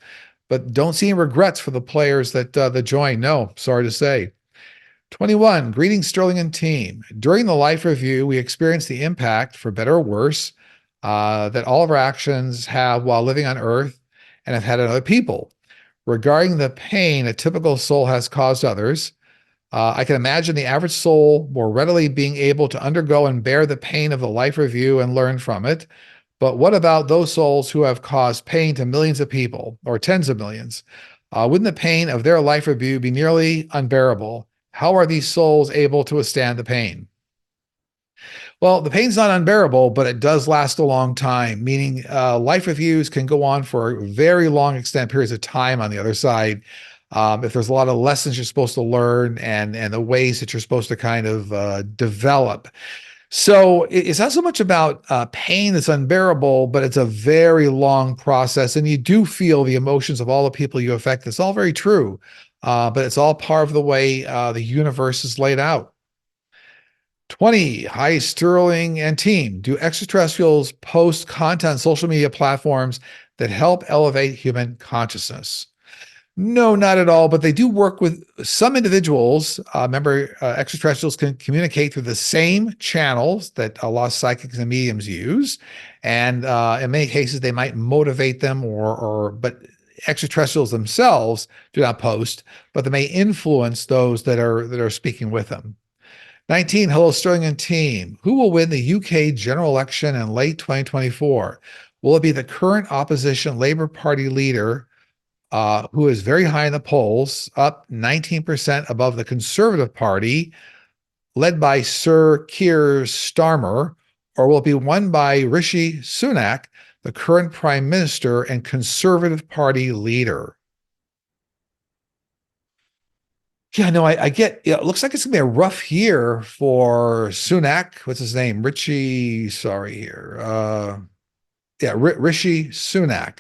But don't see any regrets for the players that join. No, sorry to say. 21, greetings, Sterling and team. During the life review, we experienced the impact, for better or worse, that all of our actions have while living on Earth and have had on other people. Regarding the pain a typical soul has caused others, I can imagine the average soul more readily being able to undergo and bear the pain of the life review and learn from it. But what about those souls who have caused pain to millions of people, or tens of millions? Wouldn't the pain of their life review be nearly unbearable? How are these souls able to withstand the pain? Well, the pain's not unbearable, but it does last a long time, meaning life reviews can go on for very long extended periods of time on the other side. If there's a lot of lessons you're supposed to learn, and the ways that you're supposed to kind of develop. So it's not so much about pain that's unbearable, but it's a very long process. And you do feel the emotions of all the people you affect. That's all very true. But it's all part of the way the universe is laid out. 20, hi, Sterling and team. Do extraterrestrials post content on social media platforms that help elevate human consciousness? No, not at all, but they do work with some individuals. Remember, extraterrestrials can communicate through the same channels that a lot of psychics and mediums use. And in many cases, they might motivate them but extraterrestrials themselves do not post, but they may influence those that are speaking with them. 19, hello, Sterling and team. Who will win the UK general election in late 2024? Will it be the current opposition Labour Party leader, who is very high in the polls, up 19% above the Conservative Party, led by Sir Keir Starmer, or will it be won by Rishi Sunak, the current Prime Minister and Conservative Party leader? Yeah, no, I get, it looks like it's gonna be a rough year for Sunak. What's his name? Sorry here. Rishi Sunak.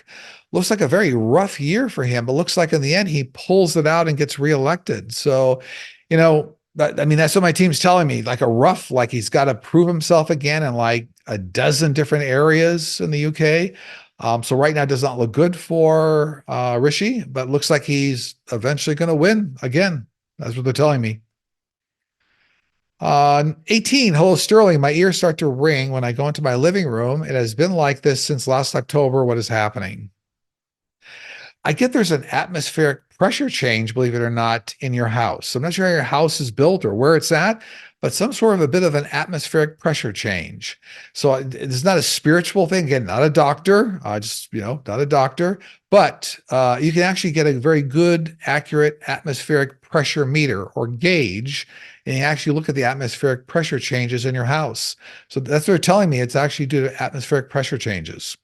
Looks like a very rough year for him, but looks like in the end he pulls it out and gets reelected. So, that's what my team's telling me. Like he's got to prove himself again in like a dozen different areas in the UK. So right now it does not look good for Rishi, but looks like he's eventually going to win again. That's what they're telling me. 18, hello, Sterling. My ears start to ring when I go into my living room. It has been like this since last October. What is happening? I get there's an atmospheric pressure change, believe it or not, in your house. I'm not sure how your house is built or where it's at, but some sort of a bit of an atmospheric pressure change. So it's not a spiritual thing. Again, not a doctor, not a doctor, but you can actually get a very good, accurate atmospheric pressure meter or gauge, and you actually look at the atmospheric pressure changes in your house. So that's what they're telling me. It's actually due to atmospheric pressure changes.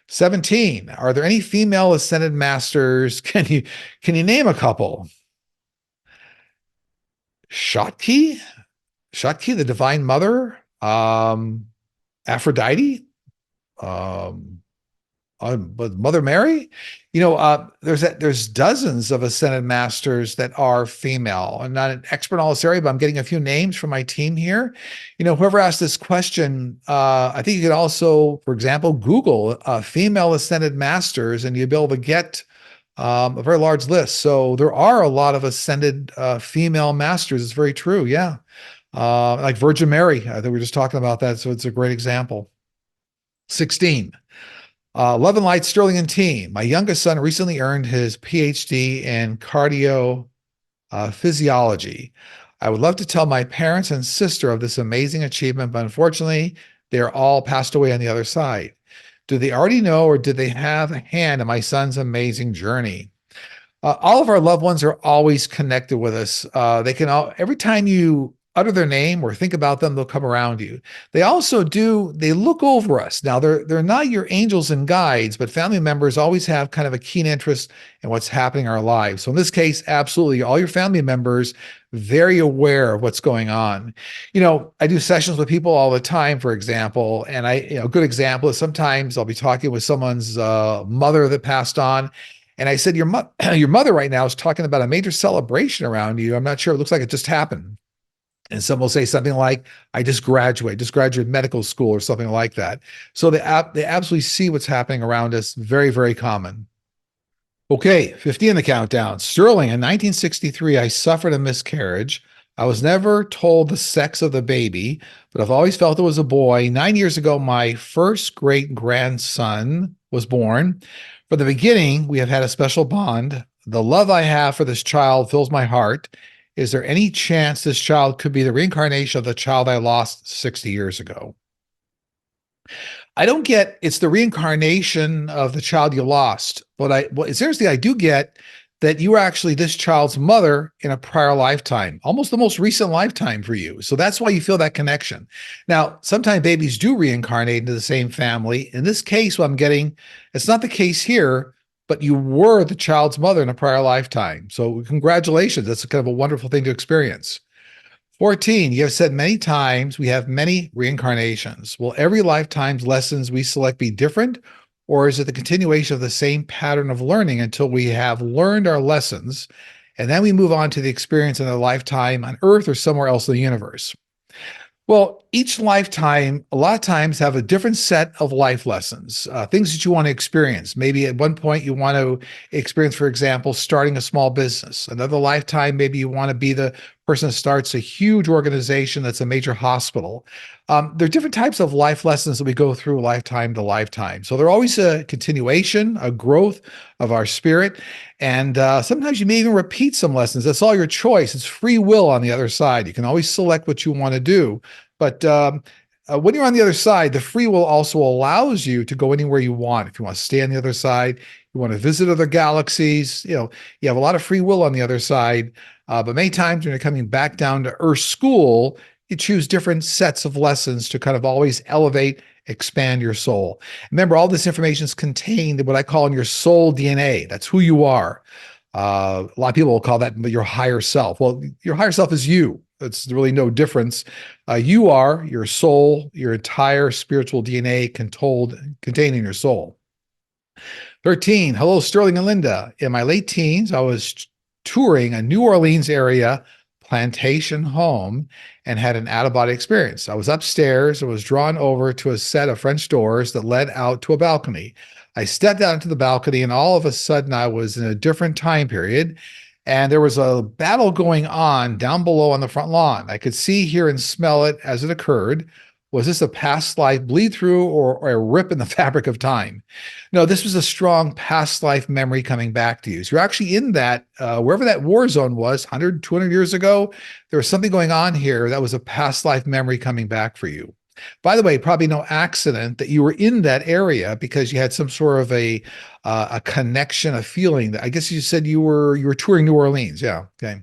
17. Are there any female ascended masters? Can you name a couple? Shotki? Shotki, the Divine Mother? Aphrodite? Um, but Mother Mary, there's dozens of ascended masters that are female. I'm not an expert in all this area, but I'm getting a few names from my team here. Whoever asked this question, I think you could also, for example, Google female ascended masters, and you'll be able to get a very large list. So there are a lot of ascended female masters. It's very true. Yeah. Like Virgin Mary. I think we were just talking about that. So it's a great example. 16. Love and Light, Sterling and Team. My youngest son recently earned his PhD in cardio physiology. I would love to tell my parents and sister of this amazing achievement, but unfortunately, they're all passed away on the other side. Do they already know, or did they have a hand in my son's amazing journey? All of our loved ones are always connected with us. They can every time you utter their name or think about them, they'll come around you. They also they look over us. Now, they're not your angels and guides, but family members always have kind of a keen interest in what's happening in our lives. So in this case, absolutely, all your family members very aware of what's going on. I do sessions with people all the time, for example, and a good example is sometimes I'll be talking with someone's mother that passed on. And I said, your mother right now is talking about a major celebration around you. I'm not sure. It looks like it just happened. And some will say something like, I just graduated medical school or something like that. So they absolutely see what's happening around us. Very, very common. Okay, 50 in the countdown. Sterling, in 1963, I suffered a miscarriage. I was never told the sex of the baby, but I've always felt it was a boy. 9 years ago, my first great-grandson was born. From the beginning, we have had a special bond. The love I have for this child fills my heart. Is there any chance this child could be the reincarnation of the child I lost 60 years ago? I don't get it's the reincarnation of the child you lost, but seriously, I do get that you were actually this child's mother in a prior lifetime, almost the most recent lifetime for you. So that's why you feel that connection. Now, sometimes babies do reincarnate into the same family. In this case, what I'm getting, it's not the case here, but you were the child's mother in a prior lifetime. So congratulations. That's kind of a wonderful thing to experience. 14, you have said many times we have many reincarnations. Will every lifetime's lessons we select be different, or is it the continuation of the same pattern of learning until we have learned our lessons, and then we move on to the experience in a lifetime on Earth or somewhere else in the universe? Well, each lifetime, a lot of times, have a different set of life lessons, things that you want to experience. Maybe at one point you want to experience, for example, starting a small business. Another lifetime, maybe you want to be the person that starts a huge organization that's a major hospital. There are different types of life lessons that we go through lifetime to lifetime. So they're always a continuation, a growth of our spirit. And sometimes you may even repeat some lessons. That's all your choice. It's free will on the other side. You can always select what you want to do. But when you're on the other side, the free will also allows you to go anywhere you want. If you want to stay on the other side, you want to visit other galaxies, you have a lot of free will on the other side. But many times when you're coming back down to Earth school, you choose different sets of lessons to kind of always elevate, expand your soul. Remember, all this information is contained in what I call in your soul DNA. That's who you are. A lot of people will call that your higher self. Well, your higher self is you. It's really no difference. You are your soul, your entire spiritual DNA contained in your soul. 13, hello, Sterling and Linda. In my late teens, I was touring a New Orleans area plantation home and had an out-of-body experience. I was upstairs and was drawn over to a set of French doors that led out to a balcony. I stepped out into the balcony, and all of a sudden I was in a different time period, and there was a battle going on down below on the front lawn. I could see, hear, and smell it as it occurred. Was this a past life bleed through or a rip in the fabric of time? No, this was a strong past life memory coming back to you. So you're actually in that, wherever that war zone was, 100, 200 years ago, there was something going on here that was a past life memory coming back for you. By the way, probably no accident that you were in that area because you had some sort of a connection, a feeling. That I guess you said you were touring New Orleans. Yeah, okay.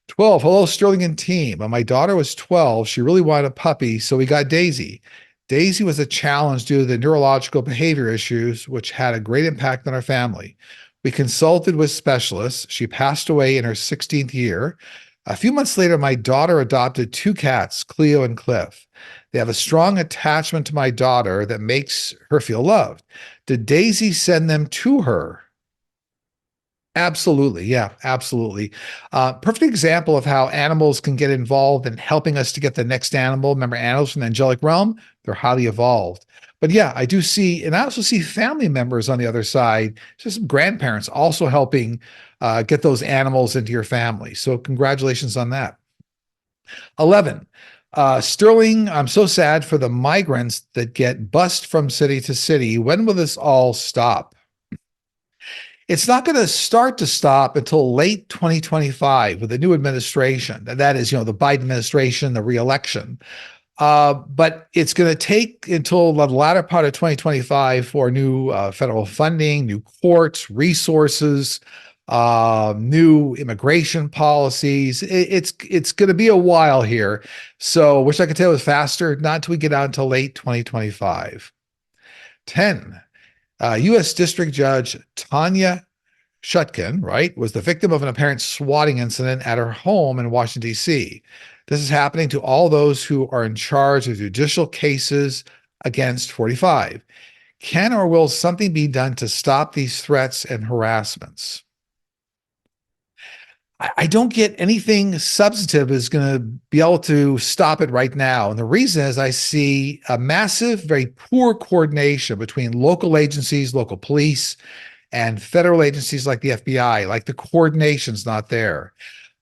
12, hello, Sterling and team. When my daughter was 12, she really wanted a puppy, so we got Daisy. Daisy was a challenge due to the neurological behavior issues, which had a great impact on our family. We consulted with specialists. She passed away in her 16th year. A few months later, my daughter adopted two cats, Cleo and Cliff. They have a strong attachment to my daughter that makes her feel loved. Did Daisy send them to her? Absolutely. Yeah, absolutely. Perfect example of how animals can get involved in helping us to get the next animal. Remember, animals from the angelic realm, they're highly evolved. But yeah, I do see, and I also see family members on the other side, just some grandparents also helping get those animals into your family. So congratulations on that. 11. Sterling, I'm so sad for the migrants that get bussed from city to city. When will this all stop? It's not going to start to stop until late 2025 with the new administration. That is, the Biden administration, the reelection. But it's going to take until the latter part of 2025 for new federal funding, new courts, resources, new immigration policies. It's going to be a while here. So, wish I could tell it was faster. Not until we get out until late 2025. 10. U.S. District Judge Tanya Shutkin, right, was the victim of an apparent swatting incident at her home in Washington, D.C. This is happening to all those who are in charge of judicial cases against 45. Can or will something be done to stop these threats and harassments? I don't get anything substantive is going to be able to stop it right now. And the reason is I see a massive, very poor coordination between local agencies, local police, and federal agencies like the FBI. Like the coordination's not there.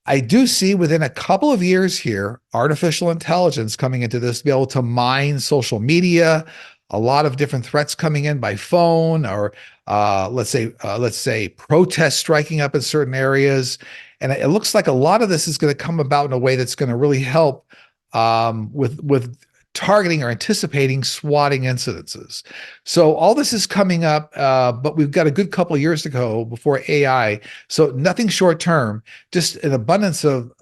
I do see within a couple of years here, artificial intelligence coming into this to be able to mine social media, a lot of different threats coming in by phone, or let's say protests striking up in certain areas. And it looks like a lot of this is going to come about in a way that's going to really help with targeting or anticipating swatting incidences. So all this is coming up, but we've got a good couple of years to go before AI. So nothing short term, just an abundance of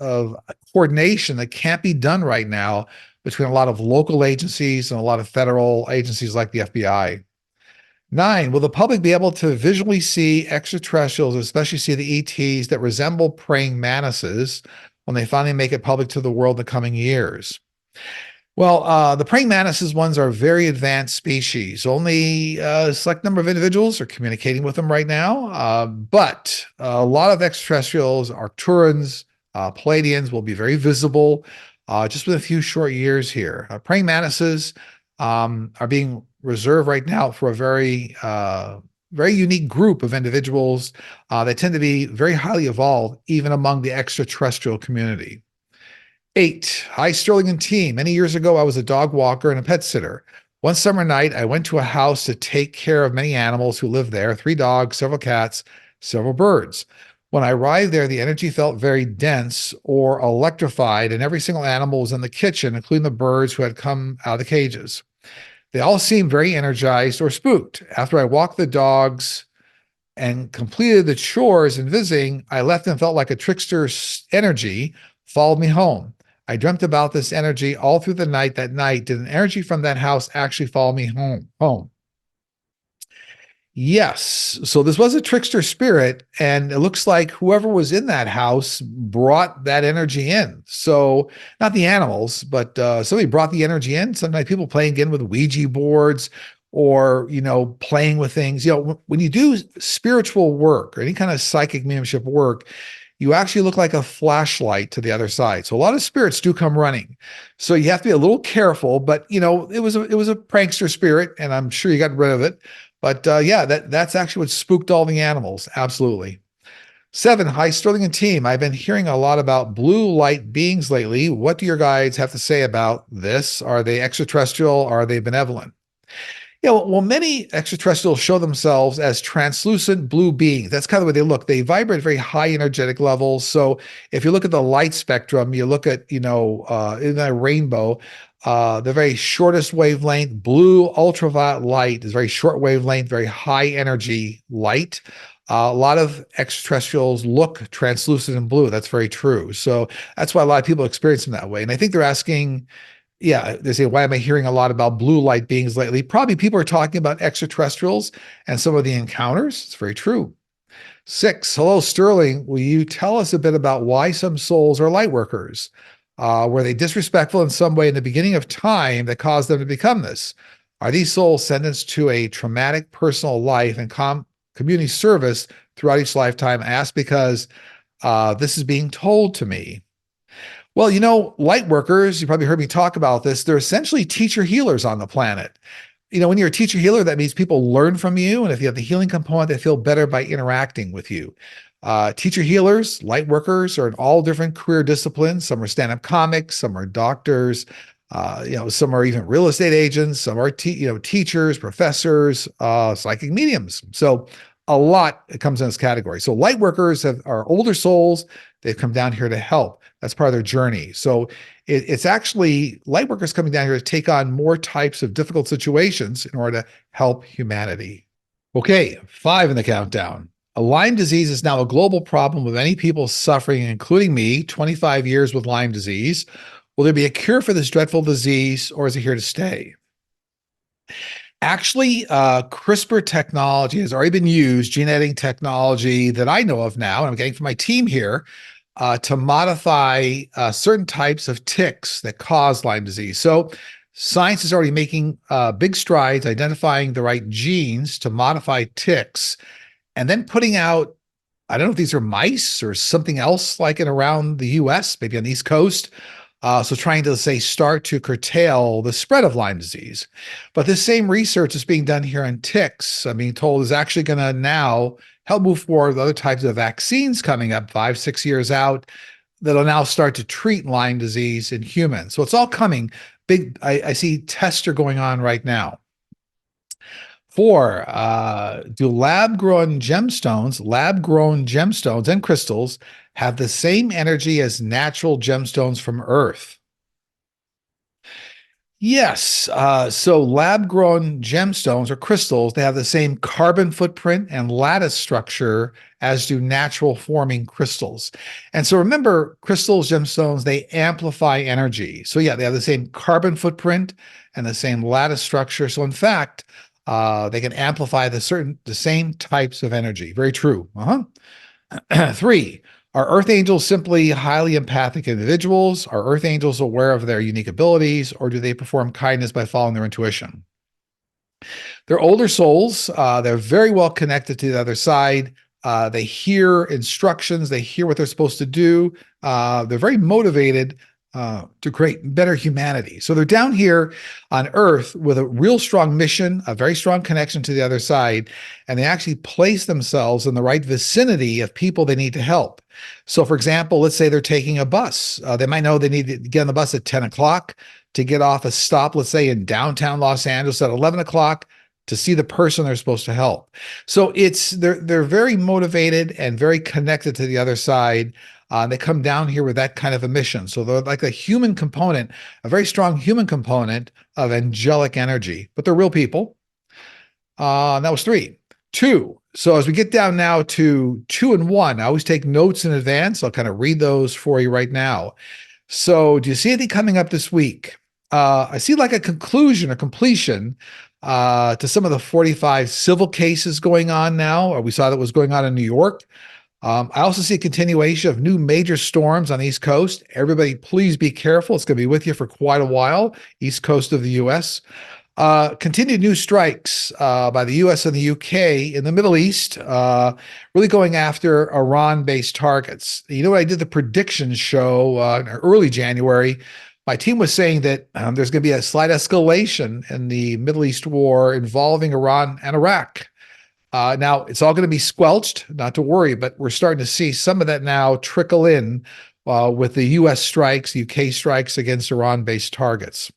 coordination that can't be done right now between a lot of local agencies and a lot of federal agencies like the FBI. 9, will the public be able to visually see extraterrestrials, especially see the ETs that resemble praying mantises when they finally make it public to the world in the coming years? Well, the praying mantises ones are very advanced species. Only a select number of individuals are communicating with them right now. But a lot of extraterrestrials, Arcturans, Palladians will be very visible just within a few short years here. Praying mantises are being reserved right now for a very unique group of individuals that tend to be very highly evolved, even among the extraterrestrial community. 8, hi Sterling and team. Many years ago, I was a dog walker and a pet sitter. One summer night, I went to a house to take care of many animals who lived there, 3 dogs, several cats, several birds. When I arrived there, the energy felt very dense or electrified, and every single animal was in the kitchen, including the birds who had come out of the cages. They all seemed very energized or spooked. After I walked the dogs and completed the chores and visiting, I left and felt like a trickster's energy followed me home. I dreamt about this energy all through the night. That night, did an energy from that house actually follow me home? Yes. So this was a trickster spirit, and it looks like whoever was in that house brought that energy in. So not the animals, but somebody brought the energy in. Sometimes people playing again with Ouija boards or, playing with things. When you do spiritual work or any kind of psychic mediumship work, you actually look like a flashlight to the other side. So a lot of spirits do come running. So you have to be a little careful, but it was a prankster spirit, and I'm sure you got rid of it. But yeah, that's actually what spooked all the animals. Absolutely. 7, hi Sterling and team. I've been hearing a lot about blue light beings lately. What do your guides have to say about this? Are they extraterrestrial? Are they benevolent? Yeah, well, many extraterrestrials show themselves as translucent blue beings. That's kind of the way they look. They vibrate at very high energetic levels. So if you look at the light spectrum, you look at, in that rainbow, the very shortest wavelength, blue ultraviolet light is very short wavelength, very high energy light. A lot of extraterrestrials look translucent and blue. That's very true. So that's why a lot of people experience them that way. And I think they're asking, Yeah, they say, why am I hearing a lot about blue light beings lately? Probably people are talking about extraterrestrials and some of the encounters. It's very true. 6, hello, Sterling. Will you tell us a bit about why some souls are light workers? Were they disrespectful in some way in the beginning of time that caused them to become this? Are these souls sentenced to a traumatic personal life and community service throughout each lifetime? I ask because this is being told to me. Well, light workers, you probably heard me talk about this. They're essentially teacher healers on the planet. When you're a teacher healer, that means people learn from you. And if you have the healing component, they feel better by interacting with you. Teacher healers, light workers are in all different career disciplines. Some are stand-up comics, some are doctors, some are even real estate agents, some are teachers, professors, psychic mediums. So a lot comes in this category. So light workers are older souls. They've come down here to help. That's part of their journey. So it's actually light workers coming down here to take on more types of difficult situations in order to help humanity. Okay, 5 in the countdown. Lyme disease is now a global problem with many people suffering, including me, 25 years with Lyme disease. Will there be a cure for this dreadful disease, or is it here to stay? Actually, CRISPR technology has already been used, gene editing technology that I know of now, and I'm getting from my team here, to modify certain types of ticks that cause Lyme disease. So science is already making big strides identifying the right genes to modify ticks and then putting out, I don't know if these are mice or something else like it around the US, maybe on the East Coast. So trying to start to curtail the spread of Lyme disease. But this same research is being done here on ticks. I'm being told is actually going to now help move forward with other types of vaccines coming up 5-6 years out that'll now start to treat Lyme disease in humans. So it's all coming. I see tests are going on right now. 4, do lab-grown gemstones and crystals have the same energy as natural gemstones from Earth? Yes. So lab-grown gemstones or crystals, they have the same carbon footprint and lattice structure as do natural forming crystals. And so remember, crystals, gemstones, they amplify energy. So yeah, they have the same carbon footprint and the same lattice structure. So in fact, they can amplify the same types of energy. Very true. 3, are Earth angels simply highly empathic individuals? Are Earth angels aware of their unique abilities, or do they perform kindness by following their intuition? They're older souls. They're very well connected to the other side. They hear instructions. They hear what they're supposed to do. They're very motivated to create better humanity. So they're down here on Earth with a real strong mission, a very strong connection to the other side, and they actually place themselves in the right vicinity of people they need to help. So for example, let's say they're taking a bus. They might know they need to get on the bus at 10 o'clock to get off a stop, let's say in downtown Los Angeles at 11 o'clock to see the person they're supposed to help. So they're very motivated and very connected to the other side. They come down here with that kind of a mission. So they're like a human component, a very strong human component of angelic energy, but they're real people. That was 3. 2. So as we get down now to 2 and 1, I always take notes in advance. I'll kind of read those for you right now. So do you see anything coming up this week? I see like a conclusion or completion to some of the 45 civil cases going on now, or we saw that was going on in New York. I also see a continuation of new major storms on the East Coast. Everybody, please be careful. It's going to be with you for quite a while, East Coast of the U.S. Continued new strikes by the U.S. and the U.K. in the Middle East, really going after Iran-based targets. You know what? I did the predictions show in early January. My team was saying that there's going to be a slight escalation in the Middle East war involving Iran and Iraq. Now, it's all going to be squelched, not to worry, but we're starting to see some of that now trickle in with the U.S. strikes, UK strikes against Iran-based targets.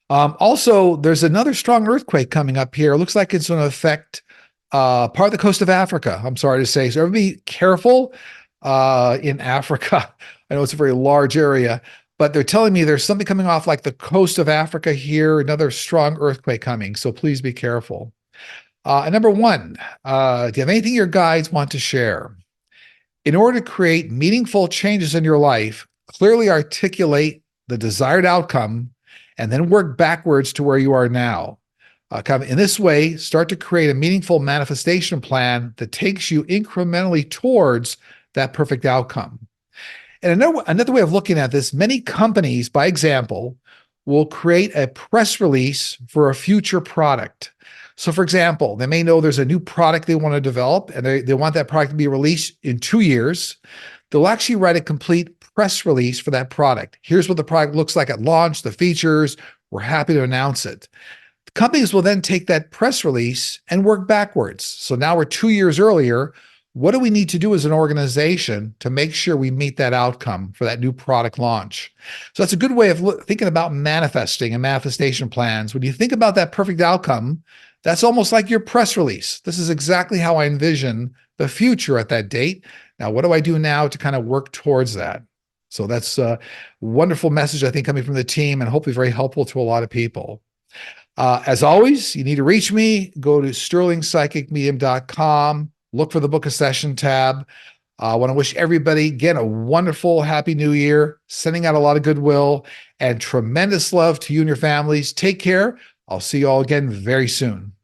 Also, there's another strong earthquake coming up here. It looks like it's going to affect part of the coast of Africa, I'm sorry to say. So everybody be careful in Africa. I know it's a very large area, but they're telling me there's something coming off like the coast of Africa here, another strong earthquake coming. So please be careful. And number 1, do you have anything your guides want to share? In order to create meaningful changes in your life, clearly articulate the desired outcome, and then work backwards to where you are now. In this way, start to create a meaningful manifestation plan that takes you incrementally towards that perfect outcome. And another way of looking at this, many companies, by example, will create a press release for a future product. So for example, they may know there's a new product they want to develop and they want that product to be released in 2 years. They'll actually write a complete press release for that product. Here's what the product looks like at launch, the features, we're happy to announce it. Companies will then take that press release and work backwards. So now we're 2 years earlier. What do we need to do as an organization to make sure we meet that outcome for that new product launch? So that's a good way of thinking about manifesting and manifestation plans. When you think about that perfect outcome, that's almost like your press release. This is exactly how I envision the future at that date. Now, what do I do now to kind of work towards that? So that's a wonderful message, I think, coming from the team and hopefully very helpful to a lot of people. As always, you need to reach me. Go to sterlingpsychicmedium.com. Look for the Book a Session tab. I want to wish everybody, again, a wonderful, happy new year, sending out a lot of goodwill and tremendous love to you and your families. Take care. I'll see you all again very soon.